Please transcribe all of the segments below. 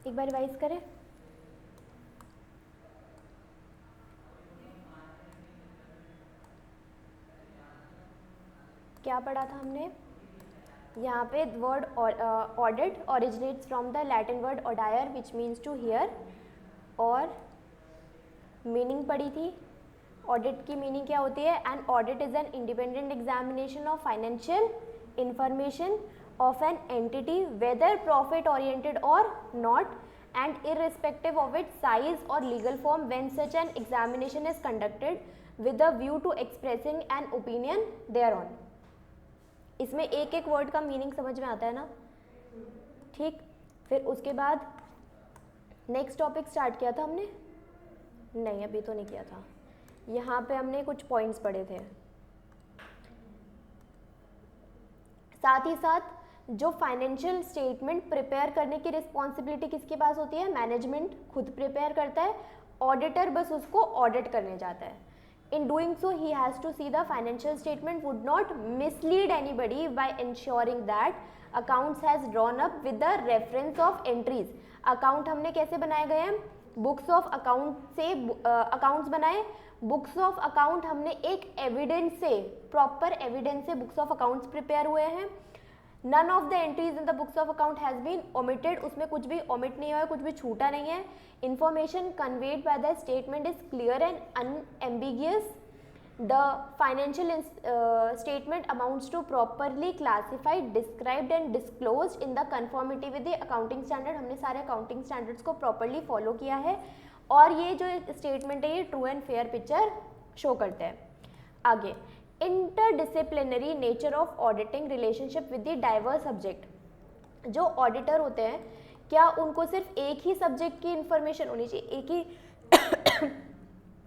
एक बार रिवाइज करें। क्या पढ़ा था हमने? यहाँ पे word audit originates from the Latin word audire which means to hear, और मीनिंग पढ़ी थी। ऑडिट की मीनिंग क्या होती है? An audit is an independent examination of financial information of an entity whether profit oriented or not and irrespective of its size or legal form when such an examination is conducted with a view to expressing an opinion thereon। इसमें एक एक word का meaning समझ में आता है ना? ठीक, फिर उसके बाद नेक्स्ट टॉपिक स्टार्ट किया था हमने? नहीं, अभी तो नहीं किया था। यहाँ पे हमने कुछ पॉइंट्स पढ़े थे। साथ ही साथ जो फाइनेंशियल स्टेटमेंट प्रिपेयर करने की रिस्पॉन्सिबिलिटी किसके पास होती है? मैनेजमेंट खुद प्रिपेयर करता है, ऑडिटर बस उसको ऑडिट करने जाता है। In doing so he has to see the financial statement would not mislead anybody by ensuring that accounts has drawn up with the reference of entries. Account हमने कैसे बनाए गए हैं? बुक्स ऑफ अकाउंट से accounts बनाए। Books of account हमने एक evidence से, प्रॉपर एविडेंस से बुक्स ऑफ अकाउंट्स प्रिपेयर हुए हैं। None of the entries in the books of account has been omitted, उसमें कुछ भी ओमिट नहीं हुआ है, कुछ भी छूटा नहीं है। Information conveyed by the statement is clear and unambiguous. The financial statement amounts to properly classified, described and disclosed in the conformity with the accounting standard. हमने सारे अकाउंटिंग स्टैंडर्ड्स को प्रॉपरली फॉलो किया है और ये जो स्टेटमेंट है ये true and fair picture show करते हैं। आगे, interdisciplinary nature of auditing relationship with the diverse subject. जो ऑडिटर होते हैं, क्या उनको सिर्फ एक ही सब्जेक्ट की इंफॉर्मेशन होनी चाहिए,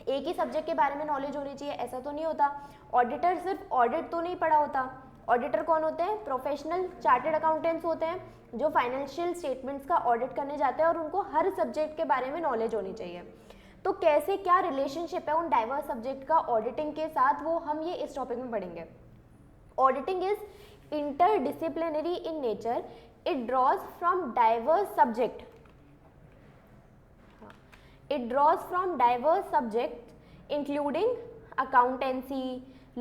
एक ही सब्जेक्ट के बारे में नॉलेज होनी चाहिए? ऐसा तो नहीं होता। ऑडिटर सिर्फ ऑडिट तो नहीं पढ़ा होता। ऑडिटर कौन होते हैं? प्रोफेशनल चार्टर्ड अकाउंटेंट्स होते हैं जो फाइनेंशियल स्टेटमेंट्स का ऑडिट करने जाते हैं और उनको हर सब्जेक्ट के बारे में नॉलेज होनी चाहिए। तो कैसे क्या रिलेशनशिप है उन डाइवर्स सब्जेक्ट का ऑडिटिंग के साथ, वो हम ये इस टॉपिक में पढ़ेंगे। Auditing is interdisciplinary in nature, it draws from diverse subject, it draws from diverse subjects including accountancy,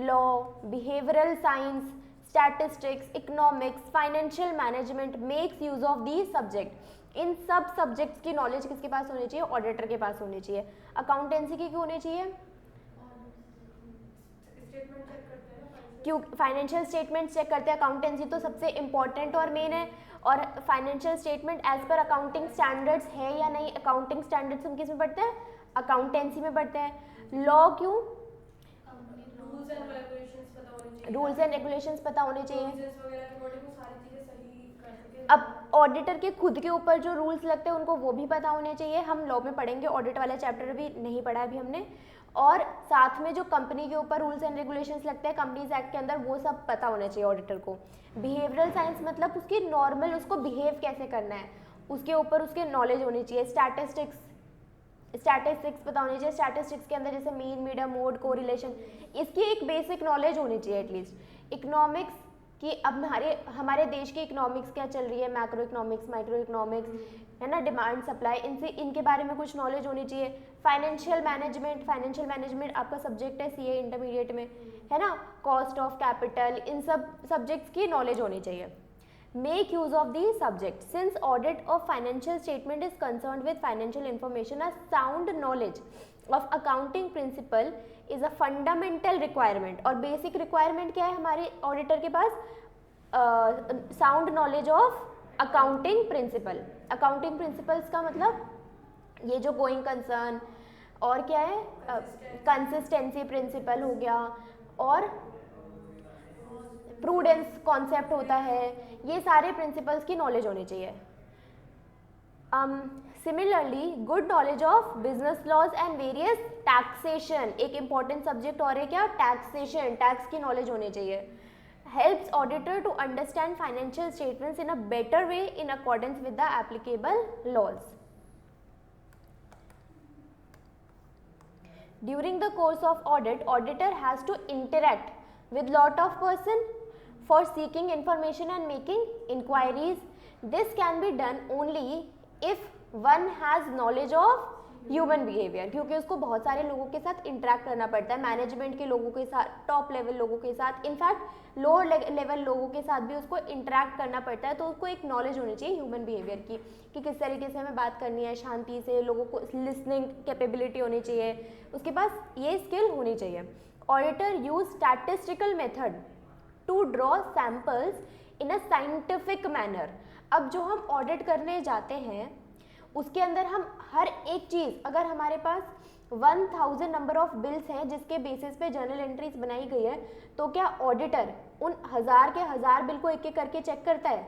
law, behavioral science, statistics, economics, financial management, makes use of these subjects। इन सब subjects की knowledge किसके पास होनी चाहिए? Auditor के पास होनी चाहिए। Accountancy की क्यों होनी चाहिए? क्यों? फाइनेंशियल स्टेटमेंट चेक करते हैं। अकाउंटेंसी तो सबसे इंपॉर्टेंट और मेन है। और financial statement as per accounting standards है या नहीं? अकाउंटिंग स्टैंडर्ड्स हम किस में पढ़ते हैं? अकाउंटेंसी में पढ़ते हैं। लॉ क्यों? रूल्स एंड रेगुलेशंस पता होने चाहिए। अब ऑडिटर के खुद के ऊपर जो रूल्स लगते हैं उनको वो भी पता होने चाहिए। हम लॉ में पढ़ेंगे, ऑडिट वाला चैप्टर भी नहीं पढ़ा अभी हमने। और साथ में जो कंपनी के ऊपर रूल्स एंड रेगुलेशंस लगते हैं कंपनीज एक्ट के अंदर, वो सब पता होना चाहिए ऑडिटर को। बिहेवियरल साइंस मतलब उसकी नॉर्मल, उसको बिहेव कैसे करना है उसके ऊपर उसके नॉलेज होनी चाहिए। स्टैटिस्टिक्स पता होनी चाहिए। स्टैटिस्टिक्स के अंदर जैसे मीन, मीडियन, मोड, कोरिलेशन, इसकी एक बेसिक नॉलेज होनी चाहिए एटलीस्ट। इकोनॉमिक्स कि अब हमारे देश की इकोनॉमिक्स क्या चल रही है, मैक्रो इकोनॉमिक्स, माइक्रो इकोनॉमिक्स, है ना, डिमांड सप्लाई, इनके बारे में कुछ नॉलेज होनी चाहिए। फाइनेंशियल मैनेजमेंट आपका सब्जेक्ट है सीए इंटरमीडिएट में, है ना। कॉस्ट ऑफ कैपिटल, इन सब सब्जेक्ट्स की नॉलेज होनी चाहिए। Make use of the subject since audit of financial statement is concern with financial information, a sound knowledge of accounting principle is a fundamental requirement. और basic requirement क्या है हमारे auditor के पास? Sound knowledge of accounting principle. Accounting principles का मतलब ये जो गोइंग कंसर्न और क्या है, कंसिस्टेंसी प्रिंसिपल हो गया, और प्रूडेंस कॉन्सेप्ट होता है, ये सारे प्रिंसिपल्स की नॉलेज होनी चाहिए। Similarly good knowledge of business laws and various taxation, एक इंपॉर्टेंट सब्जेक्ट और है क्या? टैक्सेशन, टैक्स की नॉलेज होनी चाहिए। Helps auditor to understand financial statements in a better way in accordance with the applicable laws. During the course of audit, auditor has to interact with lot of person for seeking information and making inquiries. This can be done only if one has knowledge of human behaviour, क्योंकि उसको बहुत सारे लोगों के साथ interact करना पड़ता है, मैनेजमेंट के लोगों के साथ, टॉप लेवल लोगों के साथ, इनफैक्ट लोअर लेवल लोगों के साथ भी उसको इंटरेक्ट करना पड़ता है। तो उसको एक नॉलेज होनी चाहिए ह्यूमन बिहेवियर की, कि किस तरीके से हमें बात करनी है, शांति से, लोगों को लिसनिंग कैपेबिलिटी होनी चाहिए, उसके पास ये स्किल होनी चाहिए। Auditor use statistical method to draw samples in a scientific manner. अब जो हम ऑडिट करने जाते हैं उसके अंदर हम हर एक चीज़, अगर हमारे पास 1000 नंबर ऑफ बिल्स हैं जिसके बेसिस पे जर्नल एंट्रीज बनाई गई है, तो क्या ऑडिटर उन 1000 के 1000 बिल को एक एक करके चेक करता है?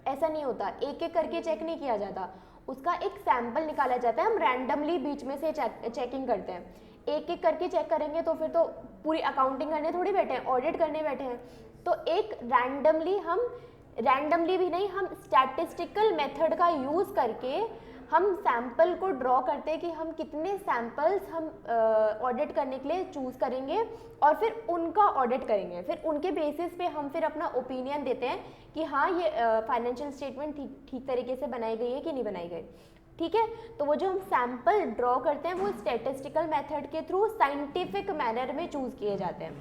ऐसा नहीं होता, एक एक करके चेक नहीं किया जाता, उसका एक सैंपल निकाला जाता है, हम रैंडमली बीच में से चेकिंग करते हैं। एक एक करके चेक करेंगे तो फिर तो पूरी अकाउंटिंग करने थोड़ी बैठे हैं, ऑडिट करने बैठे हैं। तो एक रैंडमली भी नहीं, हम स्टैटिस्टिकल मेथड का यूज़ करके हम सैंपल को ड्रॉ करते हैं कि हम कितने सैंपल्स हम ऑडिट करने के लिए चूज़ करेंगे और फिर उनका ऑडिट करेंगे। फिर उनके बेसिस पे हम फिर अपना ओपिनियन देते हैं कि हाँ ये फाइनेंशियल स्टेटमेंट ठीक तरीके से बनाई गई है कि नहीं बनाई गई। ठीक है, तो वो जो हम सैंपल ड्रॉ करते हैं वो स्टैटिस्टिकल मेथड के थ्रू साइंटिफिक मैनर में चूज़ किए जाते हैं।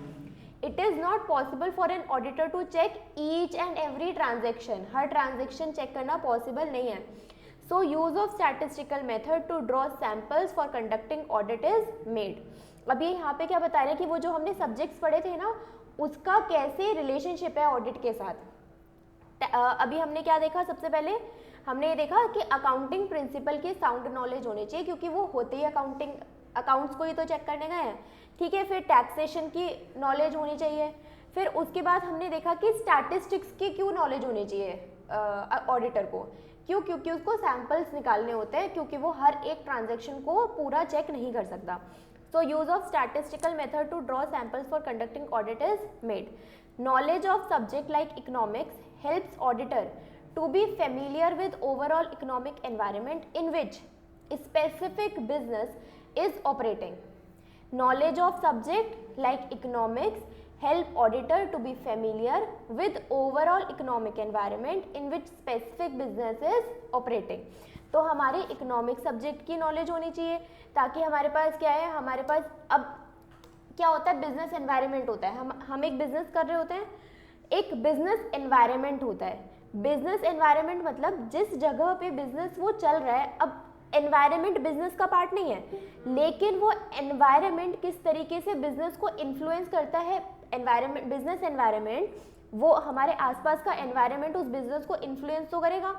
It is not possible for an auditor to check each and every transaction, हर ट्रांजेक्शन चेक करना पॉसिबल नहीं है। So use of statistical method to draw samples for conducting audit is made. अब ये यहाँ पे क्या बता रहे हैं कि वो जो हमने सब्जेक्ट्स पढ़े थे ना, उसका कैसे रिलेशनशिप है ऑडिट के साथ। अभी हमने क्या देखा, सबसे पहले हमने ये देखा कि अकाउंटिंग प्रिंसिपल की साउंड नॉलेज होनी चाहिए, क्योंकि वो होते ही अकाउंट्स को ही तो चेक करने गए हैं। ठीक है, फिर टैक्सेशन की नॉलेज होनी चाहिए। फिर उसके बाद हमने देखा कि स्टैटिस्टिक्स की क्यों नॉलेज होनी चाहिए ऑडिटर को, क्यों? क्योंकि उसको सैंपल्स निकालने होते हैं, क्योंकि वो हर एक ट्रांजैक्शन को पूरा चेक नहीं कर सकता। So use of statistical method to draw samples for conducting audit is made. Knowledge of subject like economics helps auditor to be familiar with overall economic environment in which specific business is operating. Knowledge of subject like economics help auditor to be familiar with overall economic environment in which specific business is operating. तो हमारे economic subject की knowledge होनी चाहिए, ताकि हमारे पास क्या है, हमारे पास अब क्या होता है, बिजनेस एनवायरनमेंट होता है, हम एक बिजनेस कर रहे होते हैं, एक बिजनेस एनवायरनमेंट होता है। बिजनेस एनवायरनमेंट मतलब जिस जगह पे बिजनेस वो चल रहा है। अब एनवायरनमेंट बिजनेस का पार्ट नहीं है, लेकिन वो एनवायरनमेंट किस तरीके से बिजनेस को इन्फ्लुएंस करता है, एनवायरनमेंट, बिजनेस एनवायरनमेंट, वो हमारे आसपास का एनवायरनमेंट उस बिजनेस को इन्फ्लुएंस तो करेगा,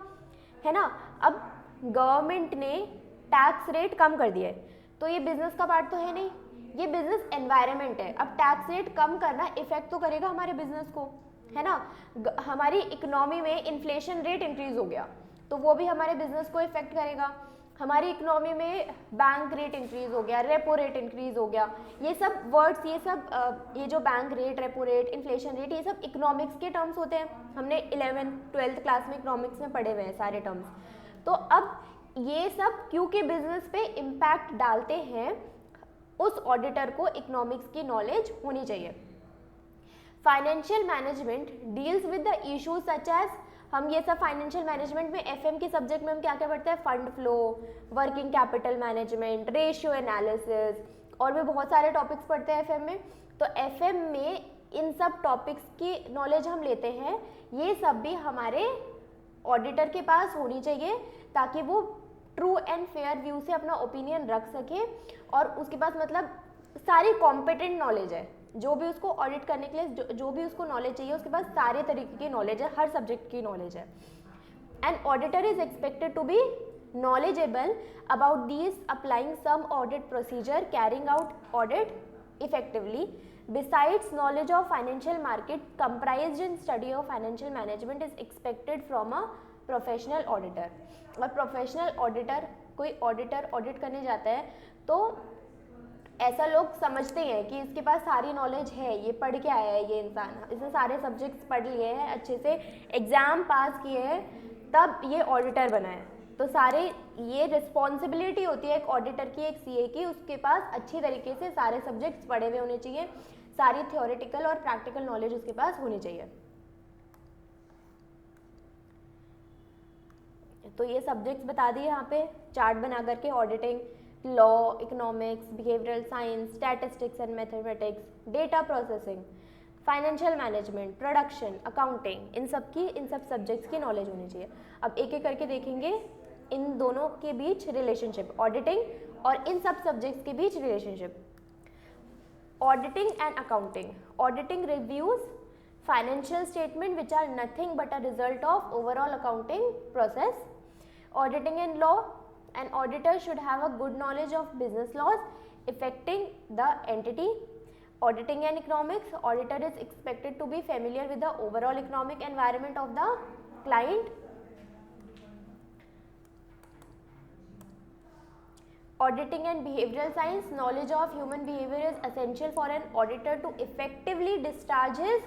है ना। अब गवर्नमेंट ने टैक्स रेट कम कर दिया है, तो ये बिजनेस का पार्ट तो है नहीं, ये बिजनेस एनवायरनमेंट है। अब टैक्स रेट कम करना इफेक्ट तो करेगा हमारे बिजनेस को, है ना। हमारी इकोनॉमी में इन्फ्लेशन रेट इंक्रीज हो गया, तो वो भी हमारे बिजनेस को इफेक्ट करेगा। हमारी इकोनॉमी में बैंक रेट इंक्रीज हो गया, रेपो रेट इंक्रीज हो गया, ये सब वर्ड्स, ये जो bank rate, repo rate, inflation rate, ये सब इकोनॉमिक्स के टर्म्स होते हैं। हमने 11th 12th क्लास में इकोनॉमिक्स में पढ़े हुए हैं सारे टर्म्स। तो अब ये सब क्योंकि बिजनेस पे इम्पैक्ट डालते हैं, उस ऑडिटर को इकोनॉमिक्स की नॉलेज होनी चाहिए। Financial management deals with the issues such as, हम ये सब फाइनेंशियल मैनेजमेंट में एफएम के सब्जेक्ट में हम क्या क्या पढ़ते हैं, fund flow, working capital management, ratio analysis, और भी बहुत सारे टॉपिक्स पढ़ते हैं एफएम में। तो एफएम में इन सब टॉपिक्स की नॉलेज हम लेते हैं, ये सब भी हमारे ऑडिटर के पास होनी चाहिए, ताकि वो ट्रू एंड फेयर व्यू से अपना ओपिनियन रख सके, और उसके पास मतलब सारी कॉम्पिटेंट नॉलेज है, जो भी उसको ऑडिट करने के लिए जो भी उसको नॉलेज चाहिए, उसके पास सारे तरीके की नॉलेज है, हर सब्जेक्ट की नॉलेज है। An auditor is expected to be knowledgeable about these, applying some audit procedure, carrying out audit effectively. Besides, knowledge of financial market comprised in study of financial management is expected from a professional auditor. और professional auditor, कोई auditor audit करने जाता है तो ऐसा लोग समझते हैं कि इसके पास सारी नॉलेज है, ये पढ़ के आया है, ये इंसान, इसने सारे सब्जेक्ट्स पढ़ लिए हैं, अच्छे से एग्ज़ाम पास किए हैं, तब ये ऑडिटर बना है। तो सारे ये रिस्पॉन्सिबिलिटी होती है एक ऑडिटर की, एक सीए की, उसके पास अच्छी तरीके से सारे सब्जेक्ट्स पढ़े हुए होने चाहिए, सारी थ्योरेटिकल और प्रैक्टिकल नॉलेज उसके पास होनी चाहिए। तो ये सब्जेक्ट्स बता दिए यहाँ पे चार्ट बना करके, auditing, law, economics, behavioural science, statistics and mathematics, data processing, financial management, production, accounting, इन सब सब्जेक्ट्स की नॉलेज होनी चाहिए। अब एक एक करके देखेंगे इन दोनों के बीच रिलेशनशिप, ऑडिटिंग और इन सब सब्जेक्ट्स के बीच relationship. Auditing and accounting, auditing reviews financial statement which are nothing but a result of overall accounting process. Auditing and law, an auditor should have a good knowledge of business laws affecting the entity. Auditing and economics, auditor is expected to be familiar with the overall economic environment of the client. Auditing and behavioral science, knowledge of human behavior is essential for an auditor to effectively discharge his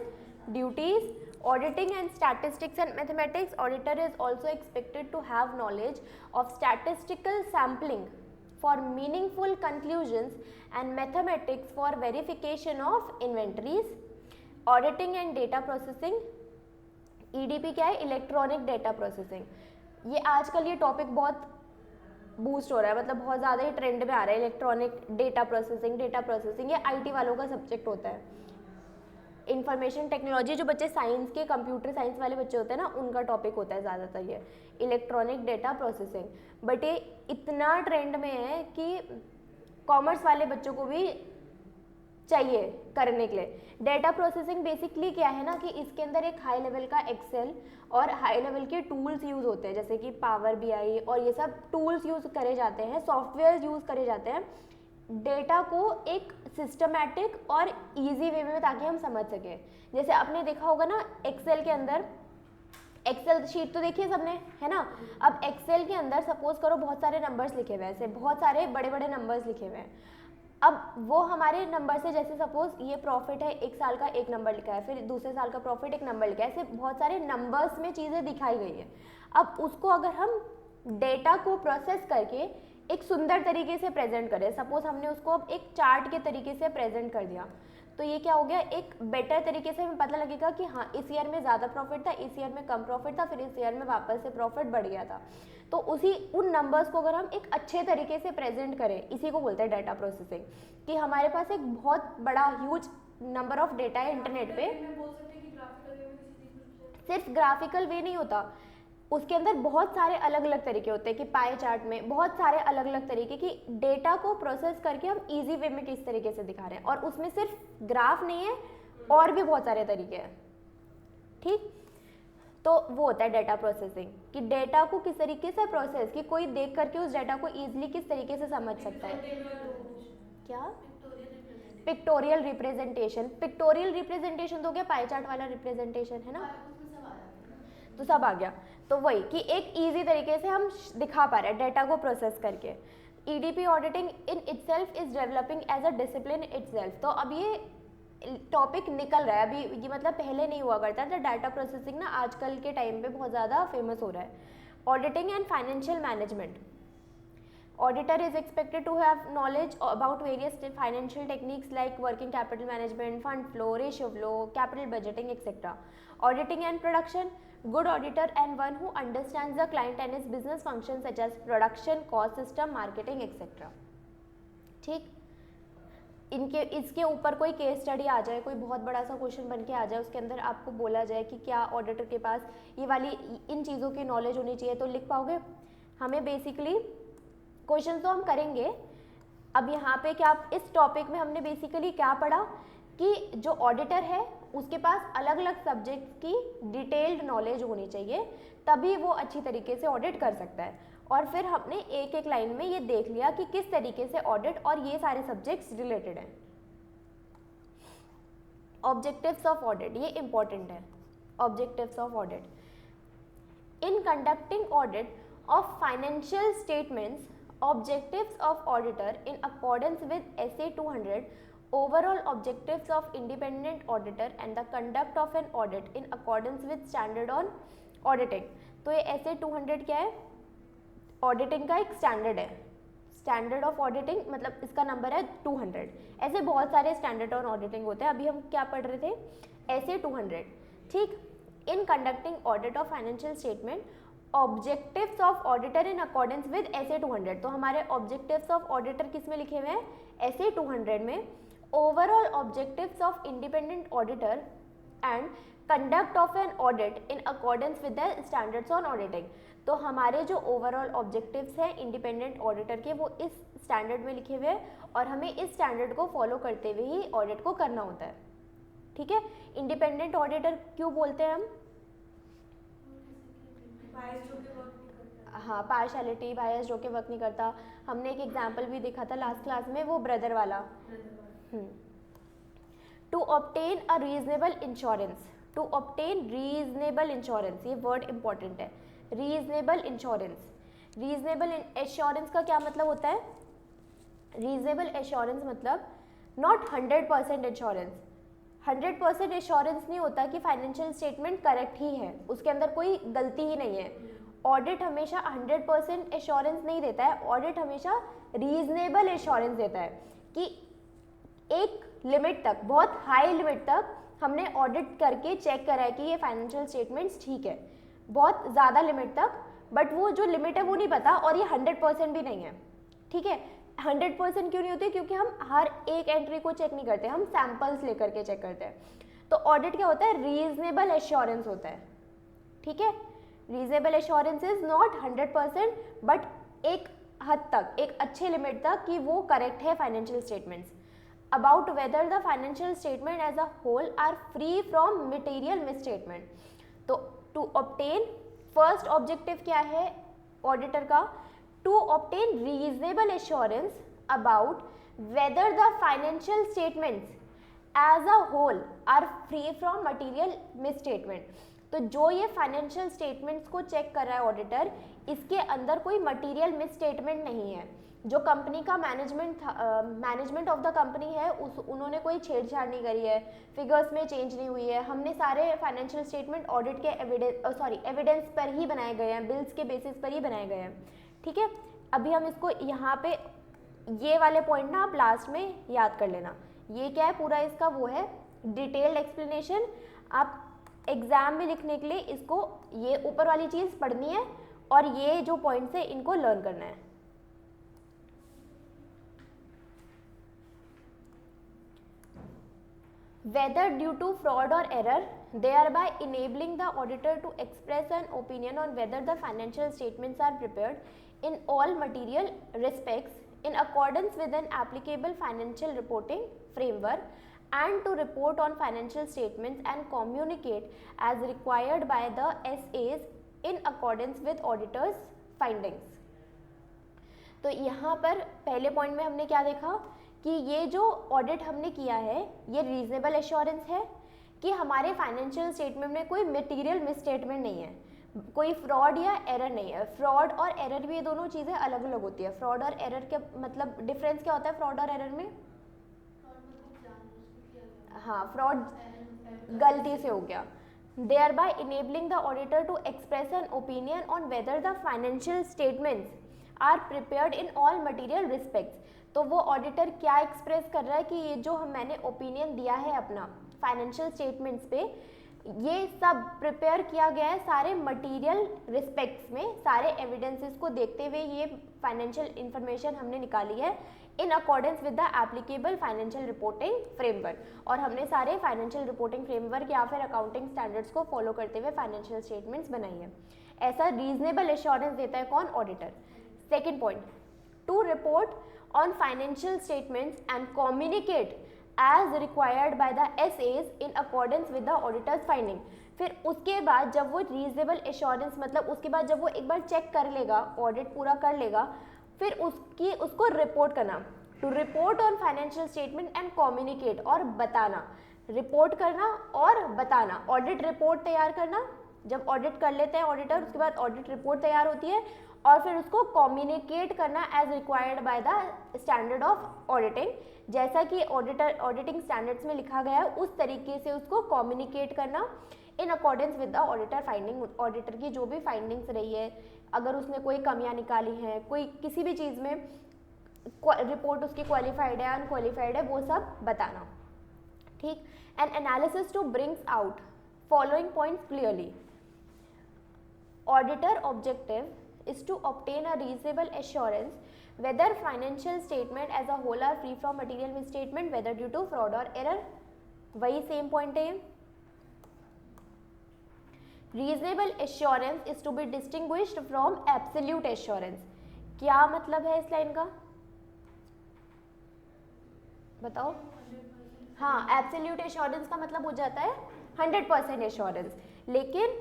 duties. Auditing and statistics and mathematics, auditor is also expected to have knowledge of statistical sampling for meaningful conclusions and mathematics for verification of inventories. Auditing and data processing, EDP क्या है, electronic data processing, ये आजकल ये topic बहुत boost हो रहा है, मतलब बहुत ज़्यादा ही ट्रेंड में आ रहा है। इलेक्ट्रॉनिक डेटा प्रोसेसिंग ये IT वालों का सब्जेक्ट होता है। इंफॉर्मेशन टेक्नोलॉजी, जो बच्चे साइंस के, कंप्यूटर साइंस वाले बच्चे होते हैं ना, उनका टॉपिक होता है ज़्यादातर ये इलेक्ट्रॉनिक डेटा प्रोसेसिंग। बट ये इतना ट्रेंड में है कि कॉमर्स वाले बच्चों को भी चाहिए करने के लिए। डेटा प्रोसेसिंग बेसिकली क्या है ना कि इसके अंदर एक हाई लेवल का एक्सेल और हाई लेवल के टूल्स यूज़ होते हैं, जैसे कि पावर BI और ये सब टूल्स यूज़ करे जाते हैं, सॉफ्टवेयर यूज़ करे जाते हैं डेटा को एक सिस्टमैटिक और इजी वे में, ताकि हम समझ सकें। जैसे आपने देखा होगा ना एक्सेल के अंदर, एक्सेल शीट तो देखिए सबने, है ना। अब एक्सेल के अंदर सपोज करो बहुत सारे नंबर्स लिखे हुए हैं, ऐसे बहुत सारे बड़े बड़े नंबर्स लिखे हुए हैं। अब वो हमारे नंबर से, जैसे सपोज ये प्रॉफिट है, एक साल का एक नंबर लिखा है, फिर दूसरे साल का प्रॉफिट एक नंबर लिखा है, ऐसे बहुत सारे नंबर्स में चीज़ें दिखाई गई है। अब उसको अगर हम डेटा को प्रोसेस करके एक सुंदर तरीके से प्रेजेंट करें, सपोज हमने उसको अब एक चार्ट के तरीके से प्रेजेंट कर दिया, तो ये क्या हो गया, एक बेटर तरीके से हमें पता लगेगा कि हाँ इस ईयर में ज़्यादा प्रॉफिट था, इस ईयर में कम प्रॉफिट था, फिर इस ईयर में वापस से प्रॉफिट बढ़ गया था। तो उन नंबर्स को अगर हम एक अच्छे तरीके से प्रेजेंट करें, इसी को बोलते हैं डाटा प्रोसेसिंग, कि हमारे पास एक बहुत बड़ा ह्यूज नंबर ऑफ डेटा है इंटरनेट पे। सिर्फ ग्राफिकल वे नहीं होता, उसके अंदर बहुत सारे अलग अलग तरीके होते हैं, कि पाई चार्ट में बहुत सारे अलग अलग तरीके की डेटा को प्रोसेस करके हम इजी वे में किस तरीके से दिखा रहे हैं, और उसमें सिर्फ ग्राफ नहीं है और भी बहुत सारे तरीके हैं। ठीक, तो वो होता है डाटा प्रोसेसिंग, कि डेटा को किस तरीके से प्रोसेस, कि कोई देख करके उस डाटा को ईजिली किस तरीके से समझ सकता है। क्या, पिक्टोरियल रिप्रेजेंटेशन, पिक्टोरियल रिप्रेजेंटेशन तो क्या पाई चार्ट वाला रिप्रेजेंटेशन है ना, तो सब आ गया। तो वही कि एक इजी तरीके से हम दिखा पा रहे हैं डेटा को प्रोसेस करके। EDP auditing in itself is developing as a discipline itself. तो अब ये टॉपिक निकल रहा है, अभी ये मतलब पहले नहीं हुआ करता था। डाटा प्रोसेसिंग ना आजकल के टाइम पे बहुत ज़्यादा फेमस हो रहा है। Auditing and financial management, auditor is expected to have knowledge about various financial techniques like working capital management, fund flow, ratio flow, capital budgeting, etc. Auditing and production, good auditor and one who understands the client and his business functions such as production, cost system, marketing, etc. ठीक, इसके ऊपर कोई case study आ जाए, कोई बहुत बड़ा सा question बन के आ जाए, उसके अंदर आपको बोला जाए कि क्या ऑडिटर के पास ये वाली इन चीज़ों की नॉलेज होनी चाहिए, तो लिख पाओगे। हमें बेसिकली क्वेश्चन तो हम करेंगे। अब यहाँ पे क्या, इस टॉपिक में हमने बेसिकली क्या पढ़ा कि जो ऑडिटर है उसके पास अलग अलग सब्जेक्ट्स की डिटेल्ड नॉलेज होनी चाहिए, तभी वो अच्छी तरीके से ऑडिट कर सकता है। और फिर हमने एक एक लाइन में ये देख लिया कि किस तरीके से ऑडिट और ये सारे सब्जेक्ट्स रिलेटेड हैं। ऑब्जेक्टिव्स ऑफ ऑडिट, ये इंपॉर्टेंट है। Objectives of audit, in conducting audit of financial statements, objectives of auditor in accordance with SA 200, overall objectives of independent auditor and the conduct of an audit in accordance with standard on auditing। तो ये SA 200 क्या है, auditing का एक standard है। Standard of auditing मतलब इसका number है 200। ऐसे बहुत सारे स्टैंडर्ड ऑन ऑडिटिंग होते हैं, अभी हम क्या पढ़ रहे थे, SA 200। ठीक, in conducting audit of financial statement, objectives of auditor in accordance with SA 200। तो हमारे ऑब्जेक्टिव्स ऑफ ऑडिटर किस में लिखे हुए हैं? SA 200 में। Overall objectives of independent auditor and conduct of an audit in accordance with the standards on auditing. तो हमारे जो ओवरऑल ऑब्जेक्टिव्स हैं इंडिपेंडेंट ऑडिटर के वो इस स्टैंडर्ड में लिखे हुए हैं और हमें इस स्टैंडर्ड को फॉलो करते हुए ही ऑडिट को करना होता है। ठीक है, इंडिपेंडेंट ऑडिटर क्यों बोलते हैं हम? हाँ, पार्शलिटी, बायस जो कि वर्क नहीं करता। हमने एक एग्जाम्पल भी देखा था लास्ट क्लास में, वो ब्रदर वाला। To obtain a reasonable insurance, to obtain reasonable insurance, ये वर्ड इंपॉर्टेंट है, रीजनेबल इंश्योरेंस। रीजनेबल एश्योरेंस का क्या मतलब होता है? रीजनेबल एश्योरेंस मतलब नॉट 100% इंश्योरेंस। 100% एश्योरेंस नहीं होता कि फाइनेंशियल स्टेटमेंट करेक्ट ही है, उसके अंदर कोई गलती ही नहीं है। ऑडिट हमेशा 100% एश्योरेंस नहीं देता है, ऑडिट हमेशा रीजनेबल एश्योरेंस देता है कि एक लिमिट तक, बहुत हाई लिमिट तक हमने ऑडिट करके चेक करा है कि ये फाइनेंशियल स्टेटमेंट्स ठीक है, बहुत ज़्यादा लिमिट तक, बट वो जो लिमिट है वो नहीं पता और ये 100% भी नहीं है। ठीक है, 100% क्यों नहीं होती? क्योंकि हम हर एक एंट्री को चेक नहीं करते, हम सैंपल्स लेकर के चेक करते हैं। तो ऑडिट क्या होता है? रीजनेबल एश्योरेंस होता है। ठीक है, reasonable assurance is not 100% but एक हद तक, एक अच्छे लिमिट तक कि वो करेक्ट है financial statements. About whether the financial statement as a whole are free from material misstatement. तो टू ऑब्टेन, फर्स्ट ऑब्जेक्टिव क्या है ऑडिटर का? To obtain reasonable assurance about whether the financial statements as a whole are free from material misstatement. तो जो ये financial statements को check कर रहा है ऑडिटर, इसके अंदर कोई मटेरियल मिसस्टेटमेंट नहीं है। जो कंपनी का मैनेजमेंट ऑफ द कंपनी है उन्होंने कोई छेड़छाड़ नहीं करी है, फिगर्स में चेंज नहीं हुई है। हमने सारे फाइनेंशियल स्टेटमेंट ऑडिट के एविडेंस पर ही बनाए गए हैं, बिल्स के बेसिस पर ही बनाए गए हैं। ठीक है, अभी हम इसको यहाँ पे ये वाले पॉइंट ना आप लास्ट में याद कर लेना। ये क्या है पूरा इसका? वो है डिटेल्ड एक्सप्लेनेशन। आप एग्जाम में लिखने के लिए इसको ये ऊपर वाली चीज़ पढ़नी है और ये जो पॉइंट्स है इनको लर्न करना है। Whether due to fraud or error, thereby enabling the auditor to express an opinion on whether the financial statements are prepared in all material respects in accordance with an applicable financial reporting framework, and to report on financial statements and communicate as required by the SAs in accordance with auditors findings। तो यहाँ पर पहले point में हमने क्या देखा कि ये जो ऑडिट हमने किया है ये रीजनेबल एश्योरेंस है कि हमारे फाइनेंशियल स्टेटमेंट में कोई मटेरियल मिसस्टेटमेंट नहीं है, कोई फ्रॉड या एरर नहीं है। फ्रॉड और एरर भी ये दोनों चीज़ें अलग अलग होती है। फ्रॉड और एरर के मतलब डिफरेंस क्या होता है फ्रॉड और एरर में? हाँ, फ्रॉड गलती से हो गया। thereby enabling the auditor to express an opinion on whether the financial statements are prepared in all material respects। तो वो ऑडिटर क्या एक्सप्रेस कर रहा है कि ये जो मैंने ओपिनियन दिया है अपना फाइनेंशियल स्टेटमेंट्स पे, ये सब प्रिपेयर किया गया है सारे मटेरियल रिस्पेक्ट्स में, सारे एविडेंसेस को देखते हुए ये फाइनेंशियल इंफॉर्मेशन हमने निकाली है इन accordance with the applicable financial reporting framework. और हमने सारे फाइनेंशियल रिपोर्टिंग फ्रेमवर्क या फिर अकाउंटिंग स्टैंडर्ड्स को फॉलो करते हुए फाइनेंशियल स्टेटमेंट्स बनाई है। ऐसा रीजनेबल एश्योरेंस देता है कौन? Auditor. Second point, to report on financial statements and communicate as required by the SAs in accordance with the auditor's finding. फिर उसके बाद जब वो रीजनेबल एश्योरेंस मतलब उसके बाद जब वो एक बार चेक कर लेगा, ऑडिट पूरा कर लेगा, फिर उसको रिपोर्ट करना। To report on financial statement and communicate, और बताना, रिपोर्ट करना और बताना। ऑडिट रिपोर्ट तैयार करना, जब ऑडिट कर लेते हैं ऑडिटर उसके बाद ऑडिट रिपोर्ट तैयार होती है और फिर उसको कम्युनिकेट करना as required by the standard of auditing. जैसा कि ऑडिटिंग स्टैंडर्ड्स में लिखा गया है उस तरीके से उसको कम्युनिकेट करना इन accordance with the auditor finding. Auditor की जो भी फाइंडिंग्स रही है, अगर उसने कोई कमियां निकाली हैं, कोई किसी भी चीज़ में रिपोर्ट उसकी क्वालिफाइड है अनक्वालिफाइड है, वो सब बताना। ठीक। An analysis to brings out following points clearly. Auditor objective is to obtain a reasonable assurance whether financial statement as a whole are free from material misstatement, whether due to fraud or error. वही same point है. Reasonable assurance is to be distinguished from absolute assurance. क्या मतलब है इस line का, बताओ. हाँ, absolute assurance का मतलब हो जाता है 100% एश्योरेंस, लेकिन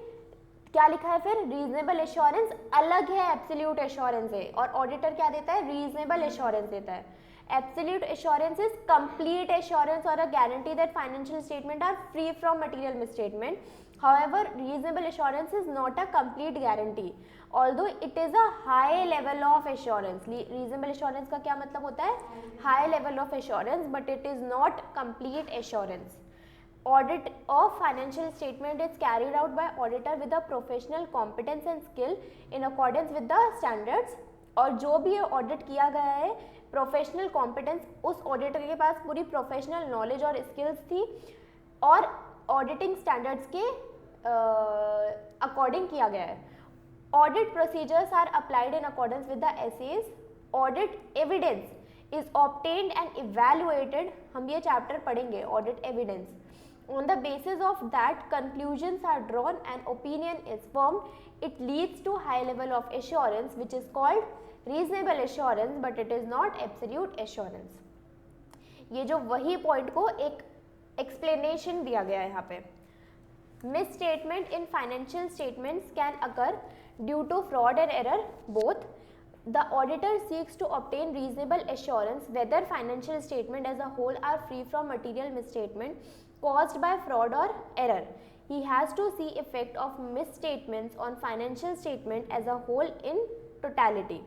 क्या लिखा है फिर, रीजनेबल एश्योरेंस अलग है एब्सोल्यूट एश्योरेंस से. और ऑडिटर क्या देता है, रीजनेबल एश्योरेंस देता है. Absolute assurance is complete assurance और a guarantee that financial statement are free from material misstatement. However, reasonable assurance is not a complete guarantee, although it is a high level of assurance. Reasonable assurance का क्या मतलब होता है, high level of assurance, but it is not complete assurance. Audit of financial statement is carried out by auditor with a professional competence and skill in accordance with the standards. और जो भी audit किया गया है, professional competence, उस auditor के पास पूरी professional knowledge और स्किल्स थी और ऑडिटिंग स्टैंडर्ड्स के अकॉर्डिंग किया गया है. Audit procedures are applied in accordance with the SAs. Audit evidence is obtained and evaluated. हम ये चैप्टर पढ़ेंगे, audit evidence. On the basis of that, conclusions are drawn and opinion is formed. It leads to high level of assurance, which is called reasonable assurance, but it is not absolute assurance. ये जो वही point को एक explanation दिया गया है यहाँ पे. Misstatement in financial statements can occur due to fraud and error both. The auditor seeks to obtain reasonable assurance whether financial statement as a whole are free from material misstatement caused by fraud or error. He has to see effect of misstatements on financial statement as a whole in totality.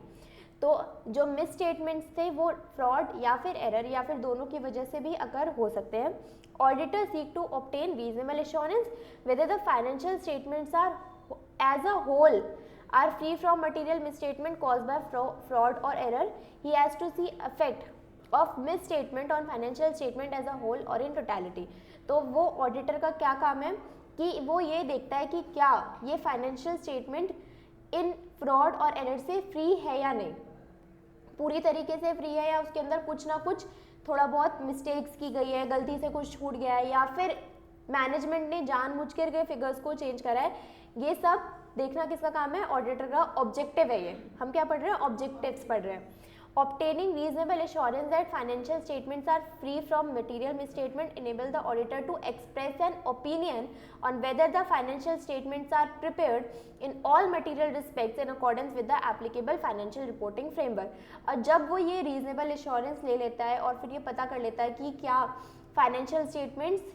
तो जो misstatements थे वो fraud या फिर error या फिर दोनों की वजह से भी अगर हो सकते हैं. Auditor seek to obtain reasonable assurance whether the financial statements are as a whole are free from material misstatement caused by fraud or error. He has to see effect of misstatement on financial statement as a whole or in totality. तो वो auditor का क्या काम है कि वो ये देखता है कि क्या ये फाइनेंशियल स्टेटमेंट इन फ्रॉड और एरर से फ्री है या नहीं, पूरी तरीके से फ्री है या उसके अंदर कुछ ना कुछ थोड़ा बहुत मिस्टेक्स की गई है, गलती से कुछ छूट गया है या फिर मैनेजमेंट ने जानबूझ के फिगर्स को चेंज करा है. ये सब देखना किसका काम है, ऑडिटर का ऑब्जेक्टिव है. ये हम क्या पढ़ रहे हैं, ऑब्जेक्टिव्स पढ़ रहे हैं. Obtaining reasonable assurance that financial statements are free from material misstatement enable the auditor to express an opinion on whether the financial statements are prepared in all material respects in accordance with the applicable financial reporting framework. और जब वो ये reasonable assurance ले लेता है और फिर ये पता कर लेता है कि क्या financial statements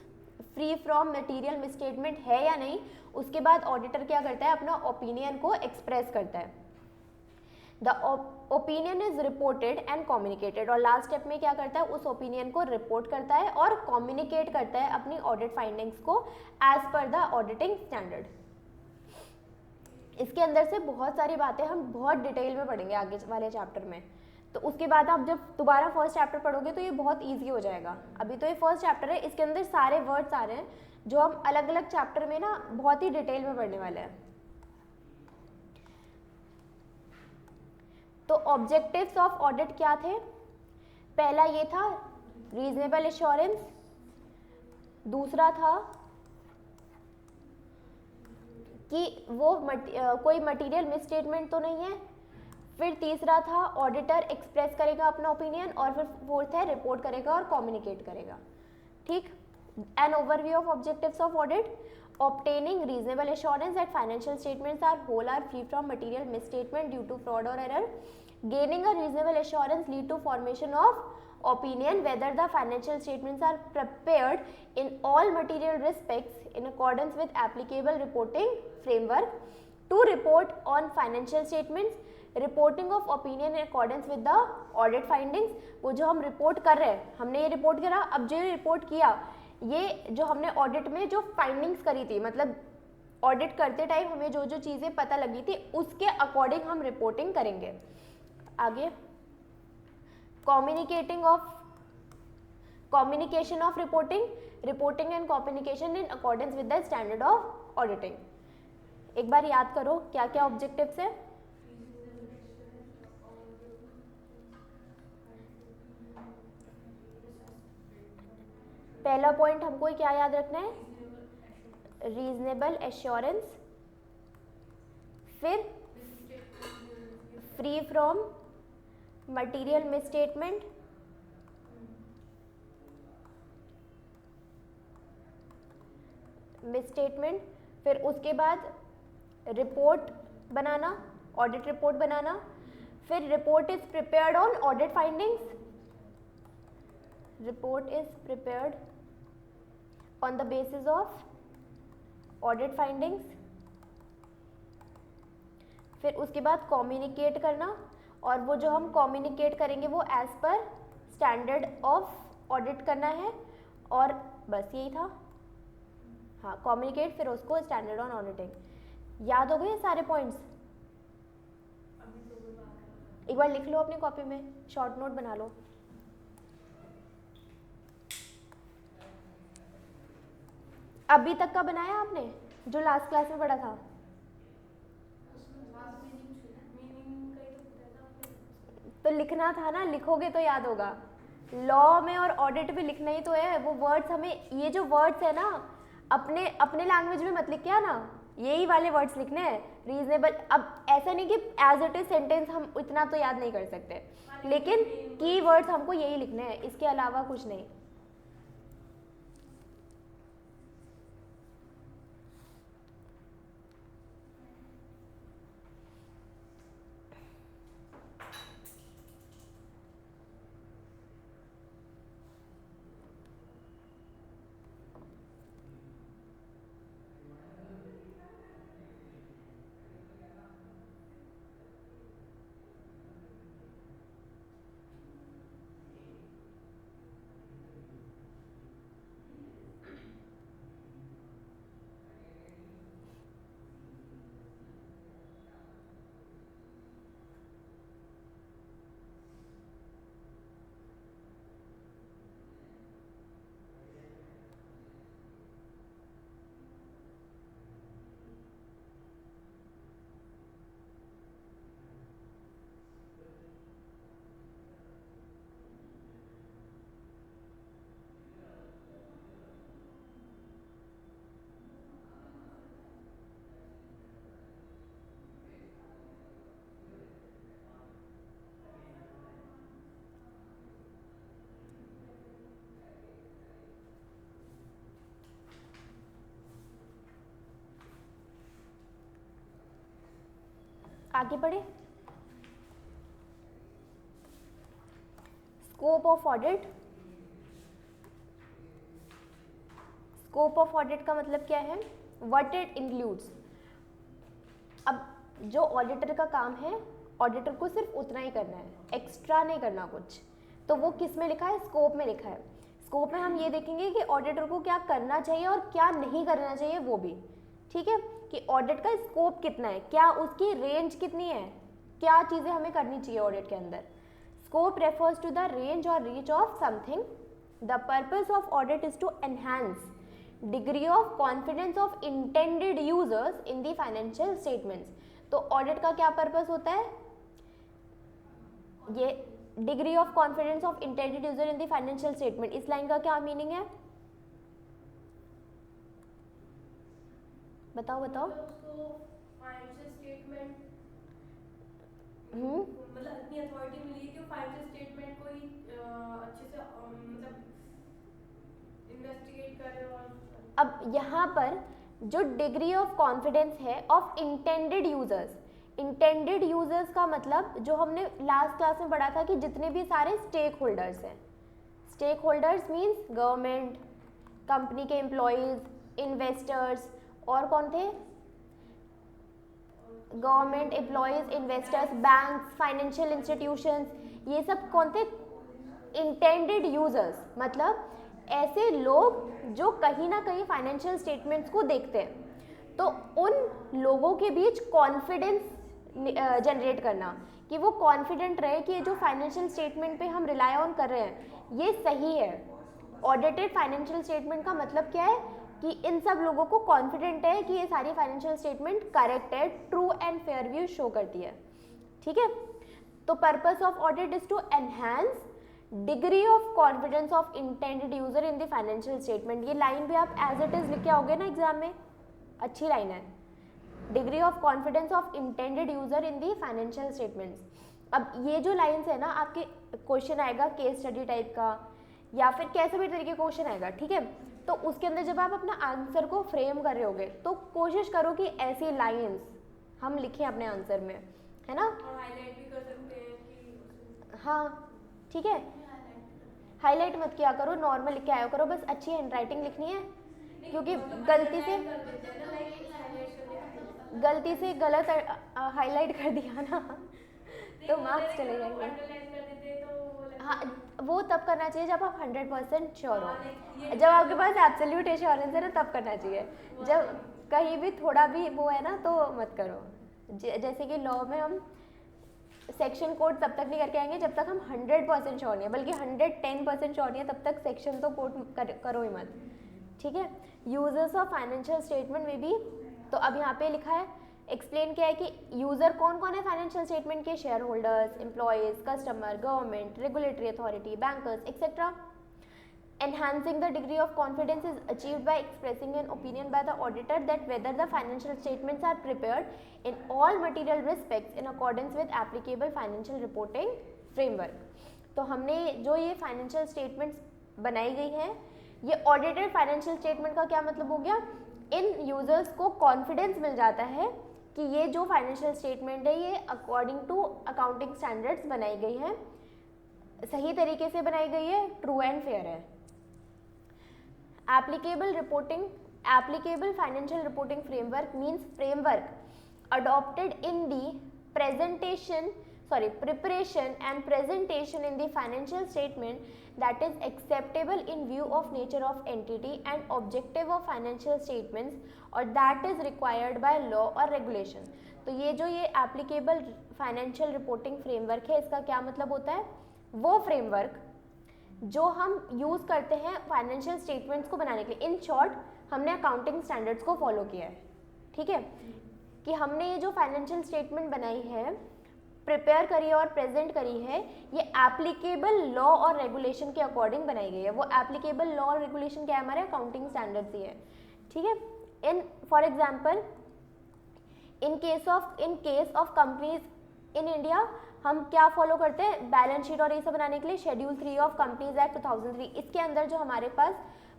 free from material misstatement है या नहीं, उसके बाद ऑडिटर क्या करता है, अपना ओपिनियन को एक्सप्रेस करता है. The opinion is reported and communicated. और लास्ट स्टेप में क्या करता है, उस ओपिनियन को रिपोर्ट करता है और कम्युनिकेट करता है अपनी ऑडिट फाइंडिंग्स को as per the auditing standard. इसके अंदर से बहुत सारी बातें हम बहुत डिटेल में पढ़ेंगे आगे वाले चैप्टर में. तो उसके बाद आप जब दोबारा फर्स्ट चैप्टर पढ़ोगे तो ये बहुत ईजी हो जाएगा. अभी तो ये फर्स्ट चैप्टर है, इसके अंदर सारे वर्ड्स आ रहे हैं जो हम अलग अलग चैप्टर में ना बहुत ही डिटेल में पढ़ने वाले हैं. तो ऑब्जेक्टिव्स ऑफ ऑडिट क्या थे, पहला ये था रीजनेबल एश्योरेंस, दूसरा था कि वो कोई मटेरियल मिसस्टेटमेंट तो नहीं है, फिर तीसरा था ऑडिटर एक्सप्रेस करेगा अपना ओपिनियन, और फिर फोर्थ है रिपोर्ट करेगा और कम्युनिकेट करेगा. ठीक. An overview of objectives of audit. Obtaining reasonable assurance that financial statements are whole are free from material misstatement due to fraud or error. Gaining a reasonable assurance lead to formation of opinion whether the financial statements are prepared in all material respects in accordance with applicable reporting framework. To report on financial statements, reporting of opinion in accordance with the audit findings. वो जो हम report कर रहे हैं, हमने ये report करा, अब जो रिपोर्ट किया, ये जो हमने ऑडिट में जो फाइंडिंग्स करी थी, मतलब ऑडिट करते टाइम हमें जो जो चीज़ें पता लगी थी उसके अकॉर्डिंग हम रिपोर्टिंग करेंगे. आगे communication of reporting and communication in accordance with the standard of auditing. एक बार याद करो क्या क्या ऑब्जेक्टिव्स है। पहला पॉइंट हमको क्या याद रखना है, रीजनेबल एश्योरेंस, फिर फ्री फ्रॉम मटेरियल मिसस्टेटमेंट, फिर उसके बाद रिपोर्ट बनाना, ऑडिट रिपोर्ट बनाना, फिर report is prepared on audit findings, report is prepared on the basis of audit findings, फिर उसके बाद कम्युनिकेट करना, और वो जो हम कम्युनिकेट करेंगे वो as per standard of audit करना है, और बस यही था। हाँ, कम्युनिकेट, फिर उसको स्टैंडर्ड ऑन ऑडिटिंग। याद हो गए सारे पॉइंट्स? एक बार लिख लो अपनी कॉपी में, शॉर्ट नोट बना लो। अभी तक का बनाया आपने जो लास्ट क्लास में पढ़ा था? तो लिखना था ना, लिखोगे तो याद होगा। लॉ में और ऑडिट में लिखना ही तो है। वो वर्ड्स हमें, ये जो वर्ड्स है ना, अपने अपने लैंग्वेज में मत लिख के आना, यही वाले वर्ड्स लिखने हैं। रीजनेबल, अब ऐसा नहीं कि एज इट इज सेंटेंस हम इतना तो याद नहीं कर सकते, लेकिन की वर्ड्स हमको यही लिखने हैं, इसके अलावा कुछ नहीं। आगे बढ़े। Scope of audit. Scope of audit का मतलब क्या है? What it includes. अब जो ऑडिटर का काम है, ऑडिटर को सिर्फ उतना ही करना है, एक्स्ट्रा नहीं करना कुछ। तो वो किस में लिखा है? स्कोप में लिखा है। स्कोप में हम ये देखेंगे कि ऑडिटर को क्या करना चाहिए और क्या नहीं करना चाहिए, वो भी ठीक है, कि ऑडिट का स्कोप कितना है, क्या उसकी रेंज कितनी है, क्या चीज़ें हमें करनी चाहिए ऑडिट के अंदर। Scope refers to the range और reach of something. The purpose of audit is to enhance degree of confidence of intended users in the financial statements. तो ऑडिट का क्या पर्पस होता है? ये degree of confidence of intended user in the financial statement, इस line का क्या meaning है? बताओ बताओ। फाइनेंशियल स्टेटमेंट मतलब इतनी अथॉरिटी मिली है कि फाइनेंशियल स्टेटमेंट को ही अच्छे से मतलब इन्वेस्टिगेट करे। और अब यहाँ पर जो डिग्री ऑफ कॉन्फिडेंस है of intended users, intended users का मतलब जो हमने लास्ट क्लास में पढ़ा था कि जितने भी सारे स्टेक होल्डर्स हैं। Stakeholders means government, company के एम्प्लॉयज, इन्वेस्टर्स, और कौन थे? Government employees, investors, banks, financial institutions, ये सब कौन थे? इंटेंडेड यूजर्स, मतलब ऐसे लोग जो कहीं ना कहीं फाइनेंशियल स्टेटमेंट्स को देखते हैं। तो उन लोगों के बीच कॉन्फिडेंस जनरेट करना, कि वो कॉन्फिडेंट रहे कि ये जो फाइनेंशियल स्टेटमेंट पे हम रिलाई ऑन कर रहे हैं ये सही है। ऑडिटेड फाइनेंशियल स्टेटमेंट का मतलब क्या है? कि इन सब लोगों को कॉन्फिडेंट है कि ये सारी फाइनेंशियल स्टेटमेंट करेक्ट है, true and fair view show करती है, ठीक है। तो purpose of audit is to enhance degree of confidence of intended user in the financial statement. ये लाइन भी आप एज इट इज लिख के आओगे ना एग्जाम में, अच्छी लाइन है, degree of confidence of intended user in the financial statements. अब ये जो लाइन्स है ना, आपके क्वेश्चन आएगा केस स्टडी टाइप का या फिर कैसे भी तरीके का क्वेश्चन आएगा, ठीक है। तो उसके अंदर जब आप अपना आंसर को फ्रेम कर रहे होगे तो कोशिश करो कि ऐसी लाइन्स हम लिखें अपने आंसर में, है ना। और हाईलाइट भी कर सकते हैं कि हाँ ठीक है, हाईलाइट मत किया करो, नॉर्मल लिख के आया करो, बस अच्छी हैंडराइटिंग लिखनी है, क्योंकि गलती से गलत हाईलाइट कर दिया ना तो मार्क्स चले जाएंगे। हाँ, वो तब करना चाहिए जब आप 100% श्योर हो, जब आपके पास एब्सोल्यूट एश्योरेंस है ना तब करना चाहिए, जब कहीं भी थोड़ा भी वो है ना तो मत करो। जैसे कि लॉ में हम सेक्शन कोड तब तक नहीं करके आएंगे जब तक हम 100% श्योर नहीं है, बल्कि 110% श्योर नहीं है तब तक सेक्शन तो कोड करो ही मत, ठीक है। यूजर्स ऑफ फाइनेंशियल स्टेटमेंट में भी, तो अब यहाँ पे लिखा है, एक्सप्लेन किया है कि यूजर कौन कौन है फाइनेंशियल स्टेटमेंट के, share holders, employees, customer, government, regulatory authority, bankers etcetera. Enhancing the degree of confidence is achieved by expressing an opinion by the auditor that whether the financial statements are prepared in all material respects in accordance with applicable financial reporting framework। तो हमने जो ये financial statements बनाई गई हैं, ये audited financial statement का क्या मतलब हो गया, इन यूजर्स को कॉन्फिडेंस मिल जाता है कि ये जो फाइनेंशियल स्टेटमेंट है ये अकॉर्डिंग टू अकाउंटिंग स्टैंडर्ड्स बनाई गई है, सही तरीके से बनाई गई है, ट्रू एंड फेयर है। Applicable financial reporting framework means framework adopted in the preparation and presentation in the financial statement that is acceptable in view of nature of entity and objective of financial statements or that is required by law or regulation। तो ये जो ये applicable financial reporting framework है, इसका क्या मतलब होता है, वो फ्रेमवर्क जो हम यूज़ करते हैं फाइनेंशियल स्टेटमेंट्स को बनाने के लिए। इन शॉर्ट हमने अकाउंटिंग स्टैंडर्ड्स को फॉलो किया है, ठीक है, कि हमने ये जो फाइनेंशियल स्टेटमेंट बनाई है, प्रिपेयर करी है और प्रेजेंट करी है, ये एप्लीकेबल लॉ और रेगुलेशन के अकॉर्डिंग बनाई गई है। वो एप्लीकेबल लॉ और रेगुलेशन क्या है, हमारे अकाउंटिंग स्टैंडर्ड्स ही है, ठीक है। In for example in case of companies in India हम क्या फॉलो करते हैं, बैलेंस शीट और ये सब बनाने के लिए शेड्यूल 3 ऑफ कंपनीज एक्ट 2003, इसके अंदर जो हमारे पास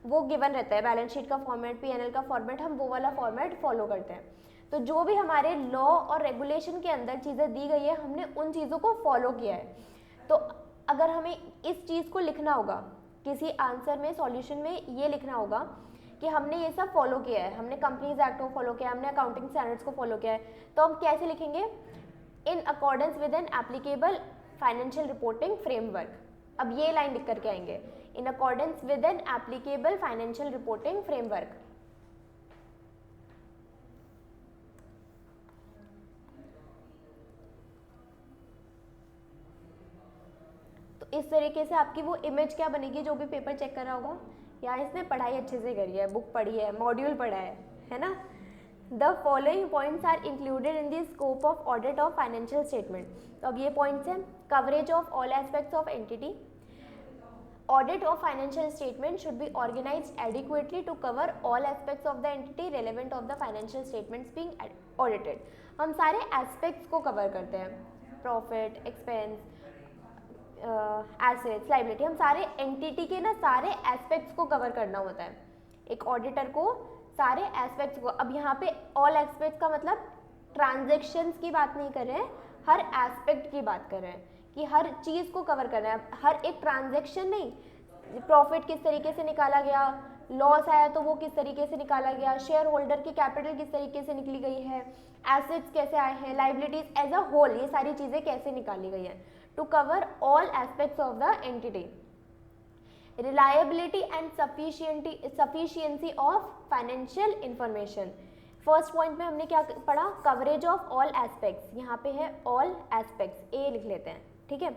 वो गिवन रहता है बैलेंस शीट का फॉर्मेट, पीएनएल का फॉर्मेट, हम वो वाला फॉर्मेट फॉलो करते हैं। तो जो भी हमारे लॉ और रेगुलेशन के अंदर चीज़ें दी गई है, हमने उन चीज़ों को फॉलो किया है। तो अगर हमें इस चीज़ को लिखना होगा किसी आंसर में, सॉल्यूशन में, ये लिखना होगा कि हमने ये सब फॉलो किया है, हमने कंपनीज एक्ट को फॉलो किया है, हमने अकाउंटिंग स्टैंडर्ड्स को फॉलो किया है, तो हम कैसे लिखेंगे, in accordance with an applicable financial reporting framework. अब ये लाइन लिख करके आएंगे, in accordance with an applicable financial reporting framework. तो इस तरीके से आपकी वो इमेज क्या बनेगी, जो भी पेपर चेक कर रहा होगा, या इसने पढ़ाई अच्छे से करी है, बुक पढ़ी है, मॉड्यूल पढ़ा है ना। The following points are included in the scope of audit of financial statement। तो अब ये points हैं, coverage of all aspects of entity, audit of financial statement should be organized adequately to cover all aspects of the entity relevant of the financial statements being audited। हम सारे aspects को cover करते हैं, profit, expense, assets, liability, हम सारे entity के ना सारे aspects को cover करना होता है एक auditor को, सारे एस्पेक्ट्स को। अब यहाँ पे ऑल एस्पेक्ट्स का मतलब ट्रांजैक्शंस की बात नहीं कर रहे हैं, हर एस्पेक्ट की बात कर रहे हैं कि हर चीज़ को कवर करना है, हर एक ट्रांजैक्शन नहीं, प्रॉफिट किस तरीके से निकाला गया, लॉस आया तो वो किस तरीके से निकाला गया, शेयर होल्डर की कैपिटल किस तरीके से निकली गई है, एसेट्स कैसे आए हैं, लाइबिलिटीज एज अ होल, ये सारी चीज़ें कैसे निकाली गई हैं, to cover all aspects of the entity. Reliability and sufficiency of financial information. First point में हमने क्या पढ़ा, कवरेज ऑफ ऑल एस्पेक्ट्स, यहाँ पे है ऑल एस्पेक्ट्स, ए लिख लेते हैं, ठीक है।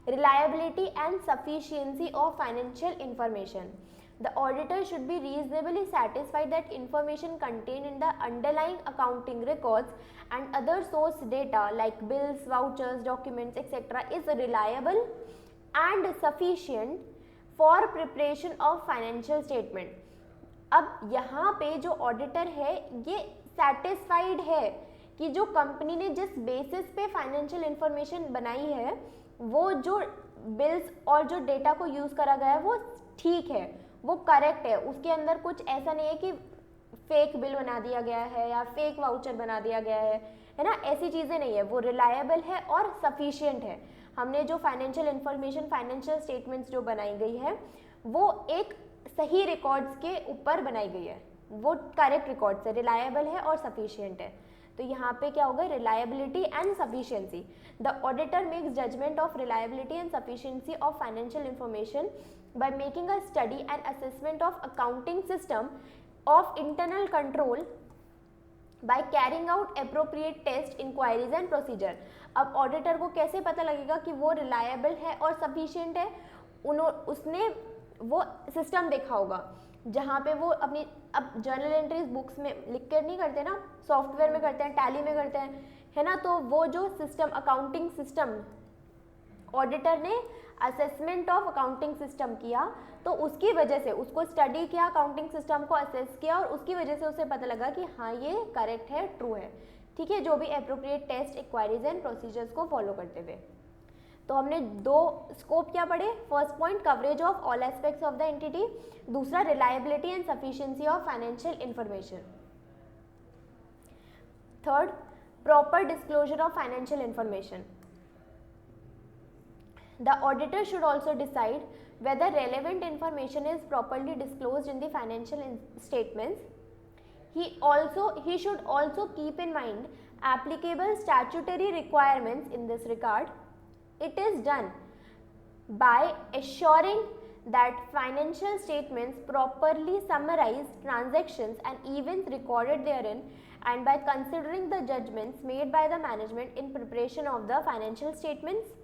Reliability and sufficiency of financial information, The auditor should be reasonably satisfied that information contained in the underlying accounting records and other source data like bills, vouchers, documents, etc. is reliable and sufficient for preparation of financial statement. अब यहाँ पे जो auditor है ये satisfied है कि जो company ने जिस बेसिस पे फाइनेंशियल इंफॉर्मेशन बनाई है वो जो बिल्स और जो डेटा को यूज़ करा गया है वो ठीक है, वो करेक्ट है, उसके अंदर कुछ ऐसा नहीं है कि फेक बिल बना दिया गया है या फेक वाउचर बना दिया गया है ना, ऐसी चीज़ें नहीं है, वो रिलायबल है और सफिशिएंट है। हमने जो फाइनेंशियल इंफॉर्मेशन, फाइनेंशियल स्टेटमेंट्स जो बनाई गई है वो एक सही रिकॉर्ड्स के ऊपर बनाई गई है, वो करेक्ट रिकॉर्ड से रिलायबल है और सफिशिएंट है। तो यहाँ पे क्या होगा, reliability and sufficiency. The auditor makes judgement of reliability and sufficiency of financial information by making a study and assessment of accounting system of internal control by carrying out appropriate test, inquiries and procedure। अब auditor को कैसे पता लगेगा कि वो reliable है और sufficient है, उसने वो सिस्टम देखा होगा जहाँ पे वो अपनी, अब जर्नल एंट्रीज बुक्स में लिख कर नहीं करते ना, सॉफ्टवेयर में करते हैं, टैली में करते हैं, है ना, तो वो जो सिस्टम, अकाउंटिंग सिस्टम, ऑडिटर ने असेसमेंट ऑफ अकाउंटिंग सिस्टम किया तो उसकी वजह से उसको स्टडी किया, अकाउंटिंग सिस्टम को असेस किया और उसकी वजह से उसे पता लगा कि हाँ ये करेक्ट है, ट्रू है, ठीक है, जो भी appropriate test, inquiries and procedures को फॉलो करते हुए। तो हमने दो स्कोप क्या पढ़े, first point coverage of all aspects of the entity, दूसरा reliability and sufficiency of financial information, third proper disclosure of financial information. The auditor should also decide whether relevant information is properly disclosed in the financial statements. He should also keep in mind applicable statutory requirements in this regard. It is done by assuring that financial statements properly summarize transactions and events recorded therein, and by considering the judgments made by the management in preparation of the financial statements.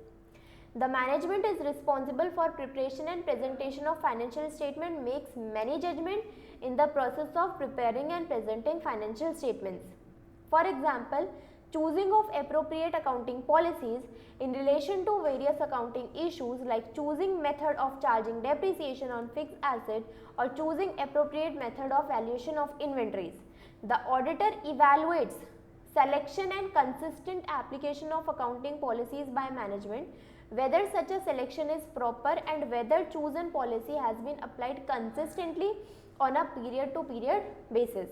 The management is responsible for preparation and presentation of financial statement, makes many judgments in the process of preparing and presenting financial statements. For example, choosing of appropriate accounting policies in relation to various accounting issues like choosing method of charging depreciation on fixed asset or choosing appropriate method of valuation of inventories. The auditor evaluates selection and consistent application of accounting policies by management, whether such a selection is proper and whether chosen policy has been applied consistently on a period to period basis.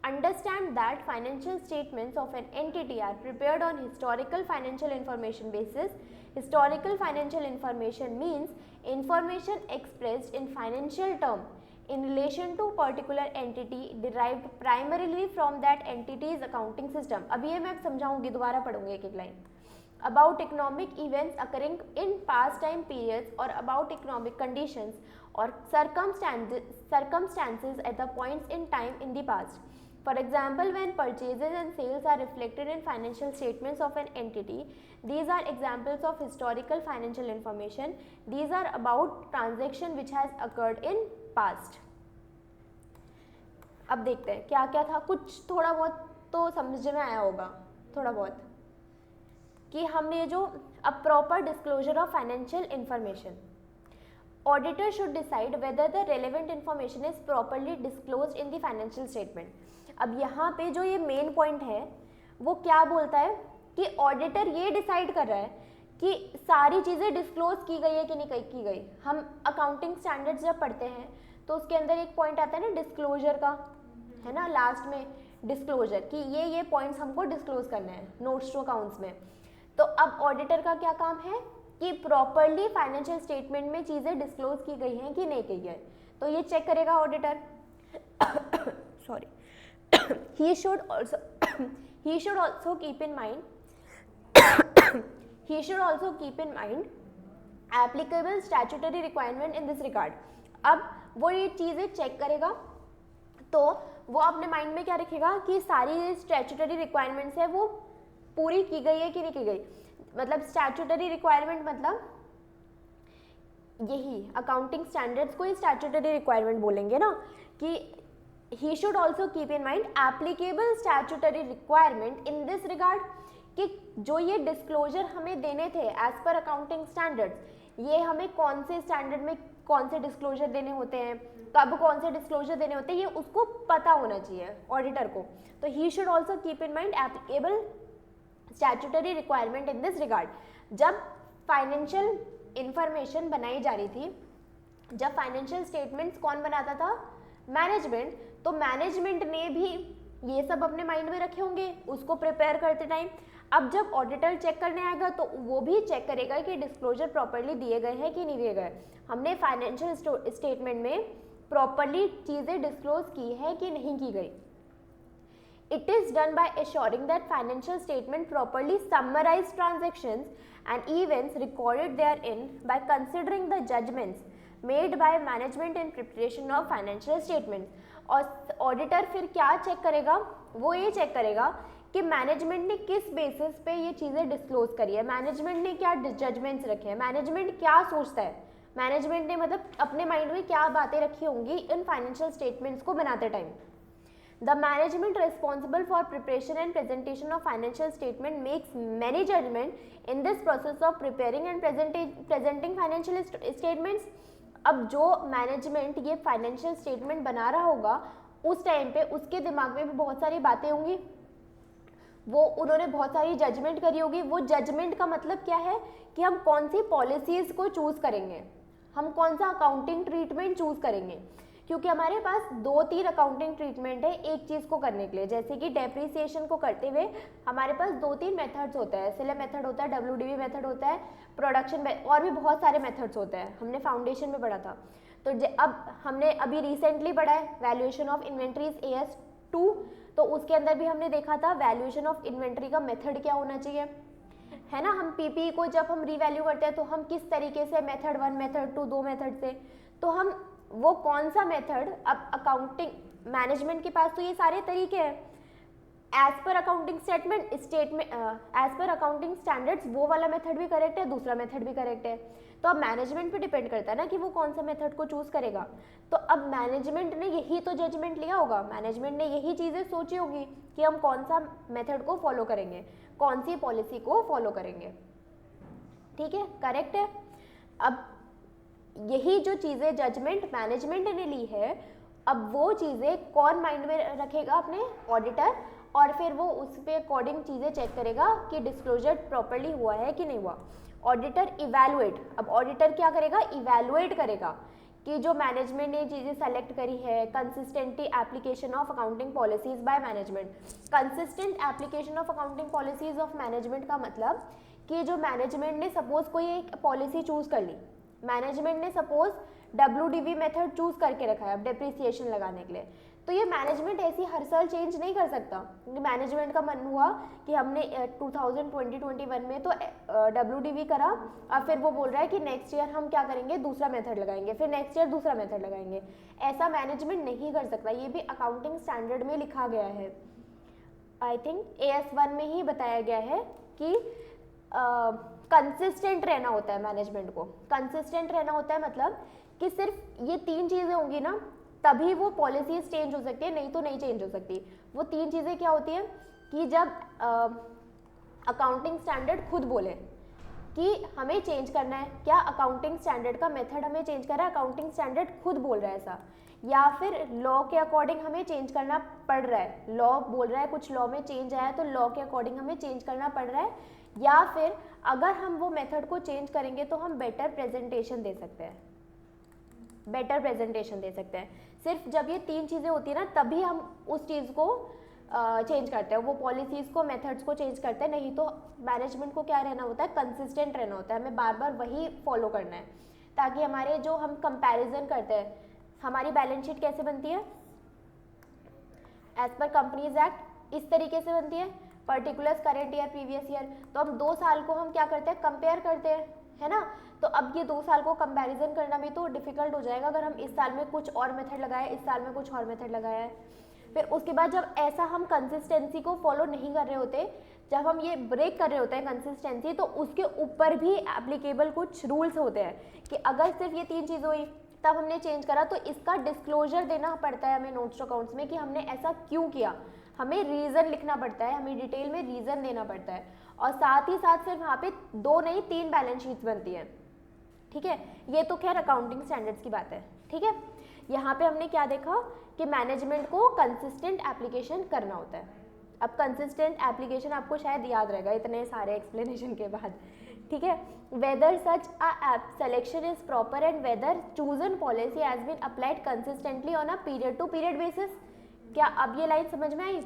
Understand that financial statements of an entity are prepared on historical financial information basis. Historical financial information means information expressed in financial term in relation to particular entity derived primarily from that entity's accounting system. अभी ये मैं समझाऊंगी, दोबारा पढ़ूंगी एक एक line. About economic events occurring in past time periods or about economic conditions or circumstances at the points in time in the past. For example, when purchases and sales are reflected in financial statements of an entity, these are examples of historical financial information. These are about transaction which has occurred in past. अब देखते हैं क्या क्या था, कुछ थोड़ा बहुत तो समझ में आया होगा, थोड़ा बहुत, कि हमने जो अब proper disclosure of financial information, auditor should decide whether the relevant information is properly disclosed in the financial statement. अब यहाँ पे जो ये मेन पॉइंट है वो क्या बोलता है कि ऑडिटर ये डिसाइड कर रहा है कि सारी चीज़ें डिस्क्लोज की गई है कि नहीं की गई. हम अकाउंटिंग स्टैंडर्ड्स जब पढ़ते हैं तो उसके अंदर एक पॉइंट आता है ना डिस्क्लोजर का, है ना, लास्ट में डिस्क्लोजर कि ये पॉइंट्स हमको डिस्क्लोज करने हैं नोट्स टू अकाउंट्स में. तो अब ऑडिटर का क्या काम है कि प्रॉपरली फाइनेंशियल स्टेटमेंट में चीज़ें डिस्क्लोज की गई हैं कि नहीं की है, तो ये चेक करेगा auditor. Sorry. he should also keep in mind applicable statutory requirement in this regard. अब वो ये चीज़ें चेक करेगा तो वो अपने माइंड में क्या रखेगा कि सारी स्टैट्यूटरी रिक्वायरमेंट्स है वो पूरी की गई है कि नहीं की गई. मतलब स्टैट्यूटरी रिक्वायरमेंट मतलब यही अकाउंटिंग स्टैंडर्ड्स को ही स्टैट्यूटरी रिक्वायरमेंट बोलेंगे ना, कि he should also keep in mind applicable statutory requirement in this regard, कि जो ये डिस्क्लोजर हमें देने थे एज पर अकाउंटिंग स्टैंडर्ड्स, ये हमें कौन से स्टैंडर्ड में कौन से डिस्क्लोजर देने होते हैं, कब कौन से डिस्क्लोजर देने होते हैं, ये उसको पता होना चाहिए ऑडिटर को। तो he should also keep in mind applicable statutory requirement in this regard. जब फाइनेंशियल इंफॉर्मेशन बनाई जा रही थी, जब फाइनेंशियल स्टेटमेंट्स कौन बनाता था, मैनेजमेंट, तो मैनेजमेंट ने भी ये सब अपने माइंड में रखे होंगे उसको प्रिपेयर करते टाइम। अब जब ऑडिटर चेक करने आएगा तो वो भी चेक करेगा कि डिस्क्लोजर प्रॉपर्ली दिए गए हैं कि नहीं दिए गए, हमने फाइनेंशियल स्टेटमेंट में प्रॉपर्ली चीज़ें डिस्क्लोज की है कि नहीं की गई। It is done by assuring that financial statement properly summarize transactions and events recorded therein by considering the judgments made by management in preparation of financial statements। और auditor फिर क्या चेक करेगा, वो ये चेक करेगा कि मैनेजमेंट ने किस बेसिस पे ये चीज़ें डिस्क्लोज करी है, मैनेजमेंट ने क्या जजमेंट्स रखे हैं, मैनेजमेंट क्या सोचता है, मैनेजमेंट ने मतलब अपने माइंड में क्या बातें रखी होंगी इन फाइनेंशियल स्टेटमेंट्स को बनाते time. The management responsible for preparation and presentation of financial statement makes many judgment in this process of preparing and presenting financial statements। अब जो मैनेजमेंट ये फाइनेंशियल स्टेटमेंट बना रहा होगा उस टाइम पे उसके दिमाग में भी बहुत सारी बातें होंगी, वो उन्होंने बहुत सारी जजमेंट करी होगी। वो जजमेंट का मतलब क्या है कि हम कौन सी पॉलिसीज़ को चूज़ करेंगे, हम कौन सा अकाउंटिंग ट्रीटमेंट चूज़ करेंगे, क्योंकि हमारे पास 2-3 अकाउंटिंग ट्रीटमेंट है एक चीज़ को करने के लिए। जैसे कि डेप्रिसिएशन को करते हुए हमारे पास 2-3 मेथड्स होते हैं, सिले मेथड होता है, WDV मेथड होता है, प्रोडक्शन और भी बहुत सारे मेथड्स होते हैं, हमने फाउंडेशन में पढ़ा था। तो अब हमने अभी रिसेंटली पढ़ा है वैल्यूएशन ऑफ इन्वेंट्रीज AS2, तो उसके अंदर भी हमने देखा था वैल्यूएशन ऑफ इन्वेंट्री का मेथड क्या होना चाहिए, है ना। हम PPE को जब हम रीवैल्यू करते हैं तो हम किस तरीके से मेथड 1 मेथड 2 2 मेथड से, तो हम वो कौन सा मेथड, अब अकाउंटिंग मैनेजमेंट के पास तो ये सारे तरीके हैं, as per accounting statement as per accounting standards वो वाला मेथड भी करेक्ट है, दूसरा मेथड भी करेक्ट है। तो अब मैनेजमेंट पे डिपेंड करता है ना कि वो कौन सा मेथड को चूज करेगा। तो अब मैनेजमेंट ने यही तो जजमेंट लिया होगा, मैनेजमेंट ने यही चीज़ें सोची होगी कि हम कौन सा मेथड को फॉलो करेंगे, कौन सी पॉलिसी को फॉलो करेंगे। ठीक है, करेक्ट है। अब यही जो चीज़ें जजमेंट मैनेजमेंट ने ली है, अब वो चीज़ें कौन माइंड में रखेगा, अपने ऑडिटर, और फिर वो उस पे अकॉर्डिंग चीज़ें चेक करेगा कि डिस्क्लोजर प्रॉपर्ली हुआ है कि नहीं हुआ। ऑडिटर इवैल्यूएट, अब ऑडिटर क्या करेगा, इवैल्यूएट करेगा कि जो मैनेजमेंट ने चीज़ें सेलेक्ट करी है, consistently application of accounting policies by management. Consistent application of accounting policies of management का मतलब कि जो मैनेजमेंट ने सपोज कोई एक पॉलिसी चूज कर ली, मैनेजमेंट ने सपोज WDV मेथड चूज करके रखा है अब डेप्रिसिएशन लगाने के लिए, तो ये मैनेजमेंट ऐसी हर साल चेंज नहीं कर सकता। मैनेजमेंट का मन हुआ कि हमने 2020-21 में तो WDV करा, अब फिर वो बोल रहा है कि नेक्स्ट ईयर हम क्या करेंगे, दूसरा मेथड लगाएंगे, फिर नेक्स्ट ईयर दूसरा मेथड लगाएंगे। ऐसा मैनेजमेंट नहीं कर सकता, ये भी अकाउंटिंग स्टैंडर्ड में लिखा गया है। आई थिंक AS1 में ही बताया गया है कि कंसिस्टेंट रहना होता है मैनेजमेंट को। कंसिस्टेंट रहना होता है मतलब कि सिर्फ ये 3 चीज़ें होंगी ना तभी वो पॉलिसीज चेंज हो सकती है, नहीं तो नहीं चेंज हो सकती। वो 3 चीज़ें क्या होती हैं कि जब अकाउंटिंग स्टैंडर्ड खुद बोले कि हमें चेंज करना है, क्या अकाउंटिंग स्टैंडर्ड का मेथड हमें चेंज करना है, अकाउंटिंग स्टैंडर्ड खुद बोल रहा है ऐसा, या फिर लॉ के अकॉर्डिंग हमें चेंज करना पड़ रहा है, लॉ बोल रहा है कुछ लॉ में चेंज आया तो लॉ के अकॉर्डिंग हमें चेंज करना पड़ रहा है, या फिर अगर हम वो मेथड को चेंज करेंगे तो हम बेटर प्रेजेंटेशन दे सकते हैं, बेटर प्रेजेंटेशन दे सकते हैं। सिर्फ जब ये 3 चीज़ें होती है ना तभी हम उस चीज़ को चेंज करते हैं, वो पॉलिसीज़ को मेथड्स को चेंज करते हैं, नहीं तो मैनेजमेंट को क्या रहना होता है, कंसिस्टेंट रहना होता है, हमें बार बार वही फॉलो करना है ताकि हमारे जो हम कंपैरिजन करते हैं, हमारी बैलेंस शीट कैसे बनती है एज पर कंपनीज एक्ट, इस तरीके से बनती है, particulars current year previous year. तो हम 2 साल को हम क्या करते हैं, कंपेयर करते हैं, है ना। तो अब ये 2 साल को कंपैरिजन करना भी तो डिफिकल्ट हो जाएगा अगर हम इस साल में कुछ और मेथड लगाए, इस साल में कुछ और मेथड लगाया है। फिर उसके बाद जब ऐसा हम कंसिस्टेंसी को फॉलो नहीं कर रहे होते जब हम ये ब्रेक कर रहे होते हैं कंसिस्टेंसी, तो उसके ऊपर भी एप्लीकेबल कुछ रूल्स होते हैं कि अगर सिर्फ ये 3 चीज़ हुई तब हमने चेंज करा, तो इसका डिस्क्लोजर देना पड़ता है हमें नोट्स टू अकाउंट्स में कि हमने ऐसा क्यों किया, हमें रीज़न लिखना पड़ता है, हमें डिटेल में रीज़न देना पड़ता है, और साथ ही साथ फिर वहाँ पे 2 नहीं 3 बैलेंस शीट्स बनती हैं, ठीक है। ये तो खैर अकाउंटिंग स्टैंडर्ड्स की बात है, ठीक है। यहाँ पे हमने क्या देखा कि मैनेजमेंट को कंसिस्टेंट एप्लीकेशन करना होता है। अब कंसिस्टेंट एप्लीकेशन आपको शायद याद रहेगा इतने सारे एक्सप्लेनेशन के बाद, ठीक है। Whether such a selection is proper and whether chosen policy has been applied consistently on a period to period basis. क्या अब ये लाइन समझ में आई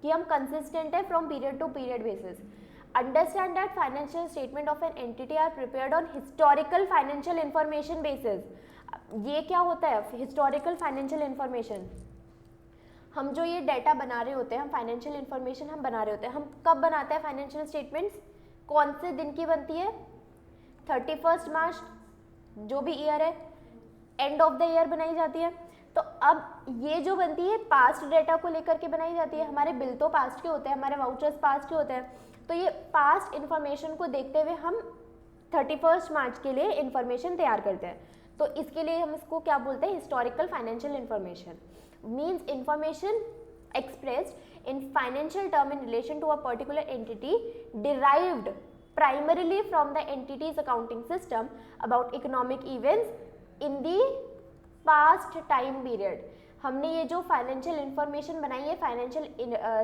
कि हम कंसिस्टेंट है from period to period basis. Understand that financial statement of an entity are prepared on historical financial information basis. ये क्या होता है हिस्टोरिकल फाइनेंशियल इंफॉर्मेशन? हम जो ये डाटा बना रहे होते हैं, हम फाइनेंशियल इंफॉर्मेशन हम बना रहे होते हैं, हम कब बनाते हैं फाइनेंशियल स्टेटमेंट्स? कौन से दिन की बनती है? 31 मार्च जो भी ईयर है, एंड ऑफ द ईयर बनाई जाती है। तो अब ये जो बनती है पास्ट डेटा को लेकर के बनाई जाती है। हमारे बिल तो पास्ट के होते हैं, हमारे वाउचर्स पास्ट के होते हैं, तो ये पास्ट इन्फॉर्मेशन को देखते हुए हम 31 मार्च के लिए इन्फॉर्मेशन तैयार करते हैं। तो इसके लिए हम इसको क्या बोलते हैं? Historical financial information means information expressed in financial term in relation to a particular entity derived primarily from the entity's accounting system about economic events in the past time period। हमने ये जो फाइनेंशियल इंफॉर्मेशन बनाई है, financial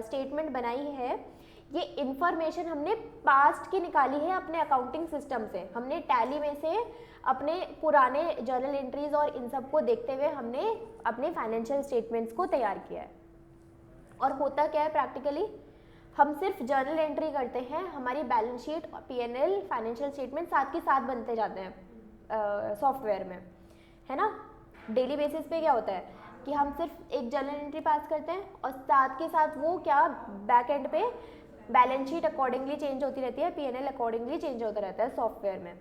statement बनाई है, ये information हमने past की निकाली है अपने अकाउंटिंग सिस्टम से। हमने टैली में से अपने पुराने जर्नल एंट्रीज और इन सब को देखते हुए हमने अपने फाइनेंशियल स्टेटमेंट्स को तैयार किया है। और होता क्या है प्रैक्टिकली, हम सिर्फ जर्नल एंट्री करते हैं, हमारी बैलेंस शीट और पीएनएल फाइनेंशियल स्टेटमेंट साथ के साथ बनते जाते हैं सॉफ्टवेयर में, है ना। डेली बेसिस पे क्या होता है कि हम सिर्फ एक जर्नल एंट्री पास करते हैं और साथ के साथ वो क्या बैक एंड पे बैलेंस शीट अकॉर्डिंगली चेंज होती रहती है, पीएनएल अकॉर्डिंगली चेंज होता रहता है सॉफ्टवेयर में।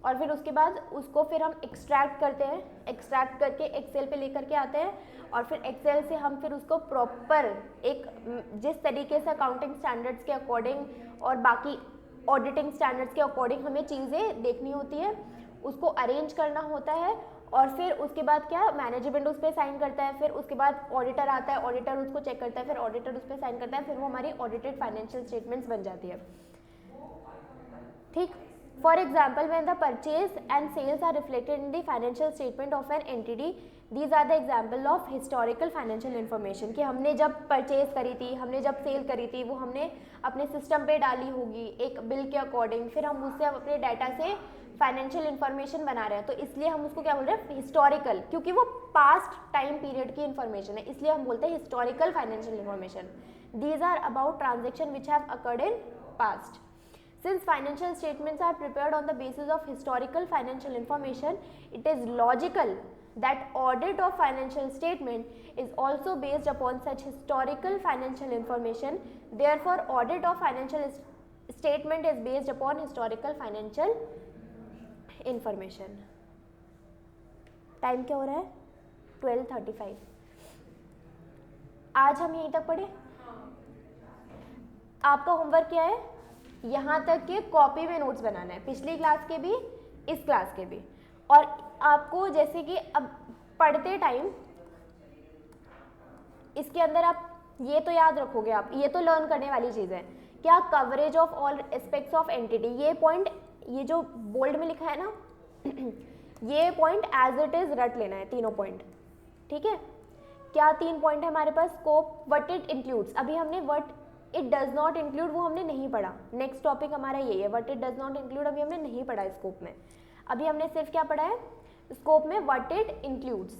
और फिर उसके बाद उसको फिर हम एक्सट्रैक्ट करते हैं, एक्सट्रैक्ट करके एक्सेल पे लेकर के आते हैं, और फिर एक्सेल से हम फिर उसको प्रॉपर एक जिस तरीके से अकाउंटिंग स्टैंडर्ड्स के अकॉर्डिंग और बाकी ऑडिटिंग स्टैंडर्ड्स के अकॉर्डिंग हमें चीज़ें देखनी होती है, उसको अरेंज करना होता है। और फिर उसके बाद क्या मैनेजमेंट उस पर साइन करता है, फिर उसके बाद ऑडिटर आता है, ऑडिटर उसको चेक करता है, फिर ऑडिटर उस पर साइन करता है, फिर वो हमारी ऑडिटेड फाइनेंशियल स्टेटमेंट्स बन जाती है, ठीक। For example, when the purchase and sales are reflected in the financial statement of an entity, these are the example of historical financial information कि हमने जब परचेज करी थी, हमने जब सेल करी थी, वो हमने अपने सिस्टम पे डाली होगी एक बिल के अकॉर्डिंग, फिर हम उससे अपने डाटा से फाइनेंशियल इन्फॉर्मेशन बना रहे हैं, तो इसलिए हम उसको क्या बोल रहे हैं? हिस्टोरिकल, क्योंकि वो पास्ट टाइम पीरियड की इन्फॉर्मेशन है, इसलिए हम बोलते हैं historical financial information. These are about transaction which have occurred in past. Since financial statements are prepared on the basis of historical financial information, it is logical that audit of financial statement is also based upon such historical financial information. Therefore, audit of financial statement is based upon historical financial information. Time क्या हो रहा है? 12:35। आज हम यहीं तक पढ़े। आपका होमवर्क क्या है? यहाँ तक के कॉपी में नोट्स बनाना है, पिछली क्लास के भी, इस क्लास के भी। और आपको जैसे कि अब पढ़ते टाइम इसके अंदर आप ये तो याद रखोगे, आप ये तो लर्न करने वाली चीज़ है क्या? Coverage of all aspects of entity. ये पॉइंट, ये जो बोल्ड में लिखा है ना ये पॉइंट एज इट इज रट लेना है, तीनों पॉइंट, ठीक है। क्या 3 पॉइंट है हमारे पास? Scope, what it includes. अभी हमने what it does not include वो हमने नहीं पढ़ा, नेक्स्ट टॉपिक हमारा ये है, what it does not include अभी हमने नहीं पढ़ा स्कोप में। अभी हमने सिर्फ क्या पढ़ा है स्कोप में? What it includes.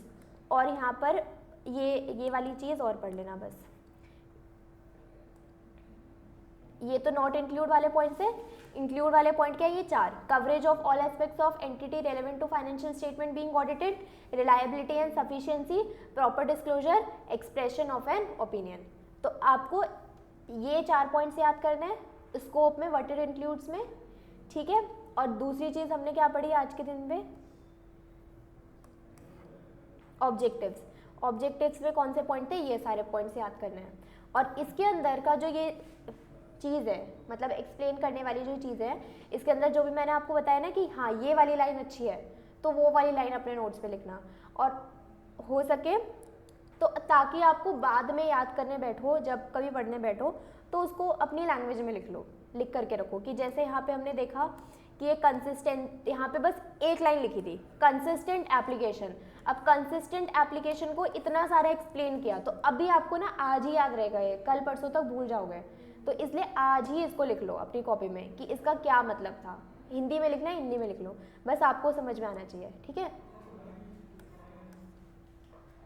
और यहाँ पर ये वाली चीज़ और पढ़ लेना बस। ये तो नॉट इंक्लूड वाले पॉइंट्स है। इंक्लूड वाले पॉइंट क्या है? ये 4। Coverage of all aspects of entity relevant to financial statement being audited, reliability and sufficiency, proper disclosure, expression of an opinion. तो आपको ये 4 पॉइंट्स याद करना है स्कोप में, व्हाट इट इंक्लूड्स में, ठीक है। और दूसरी चीज़ हमने क्या पढ़ी आज के दिन में? ऑब्जेक्टिव्स। ऑब्जेक्टिव्स में कौन से पॉइंट थे? ये सारे पॉइंट्स याद करने हैं। और इसके अंदर का जो ये चीज़ है, मतलब एक्सप्लेन करने वाली जो चीज़ है, इसके अंदर जो भी मैंने आपको बताया ना कि हाँ ये वाली लाइन अच्छी है, तो वो वाली लाइन अपने नोट्स पे लिखना, और हो सके तो ताकि आपको बाद में याद करने बैठो, जब कभी पढ़ने बैठो तो उसको अपनी लैंग्वेज में लिख लो, लिख करके रखो। कि जैसे यहाँ पे हमने देखा कि ये कंसिस्टेंट, यहाँ पे बस एक लाइन लिखी थी कंसिस्टेंट एप्लीकेशन। अब कंसिस्टेंट एप्लीकेशन को इतना सारा एक्सप्लेन किया, तो अभी आपको ना आज ही याद रहेगा, ये कल परसों तक भूल जाओगे, तो इसलिए आज ही इसको लिख लो अपनी कॉपी में कि इसका क्या मतलब था। हिंदी में लिखना है, हिंदी में लिख लो, बस आपको समझ में आना चाहिए, ठीक है।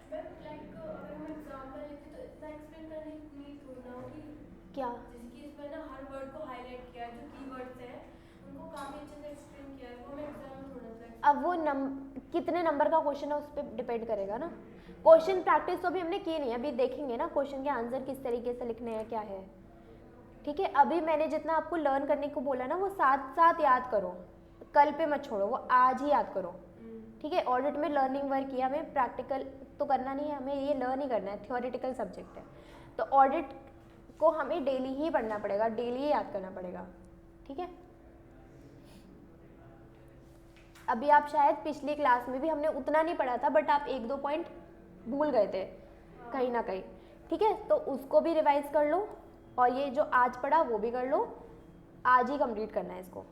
अगर हम एग्जाम में लिखे तो इतना एक्सप्लेन करने की नीड थोड़ी ना होगी। क्या जैसे कि इसमें ना हर वर्ड को हाईलाइट किया है, जो कीवर्ड्स हैं उनको काफी अच्छे से एक्सप्लेन किया है, वो हमें एग्जाम में थोड़ा सा। अब वो कितने नंबर का क्वेश्चन है उस पर डिपेंड करेगा ना। क्वेश्चन प्रैक्टिस तो अभी हमने की नहीं है, अभी देखेंगे ना क्वेश्चन के आंसर किस तरीके से लिखने हैं, क्या है, ठीक है। अभी मैंने जितना आपको लर्न करने को बोला ना, वो साथ साथ याद करो, कल पे मत छोड़ो, वो आज ही याद करो, ठीक है। ऑडिट में लर्निंग वर्क किया, हमें प्रैक्टिकल तो करना नहीं है, हमें ये लर्न ही करना है, थ्योरेटिकल सब्जेक्ट है, तो ऑडिट को हमें डेली ही पढ़ना पड़ेगा, डेली ही याद करना पड़ेगा, ठीक है। अभी आप शायद पिछली क्लास में भी हमने उतना नहीं पढ़ा था, बट आप 1-2 पॉइंट भूल गए थे कहीं ना कहीं, ठीक है, तो उसको भी रिवाइज कर लो, और ये जो आज पढ़ा वो भी कर लो, आज ही कंप्लीट करना है इसको,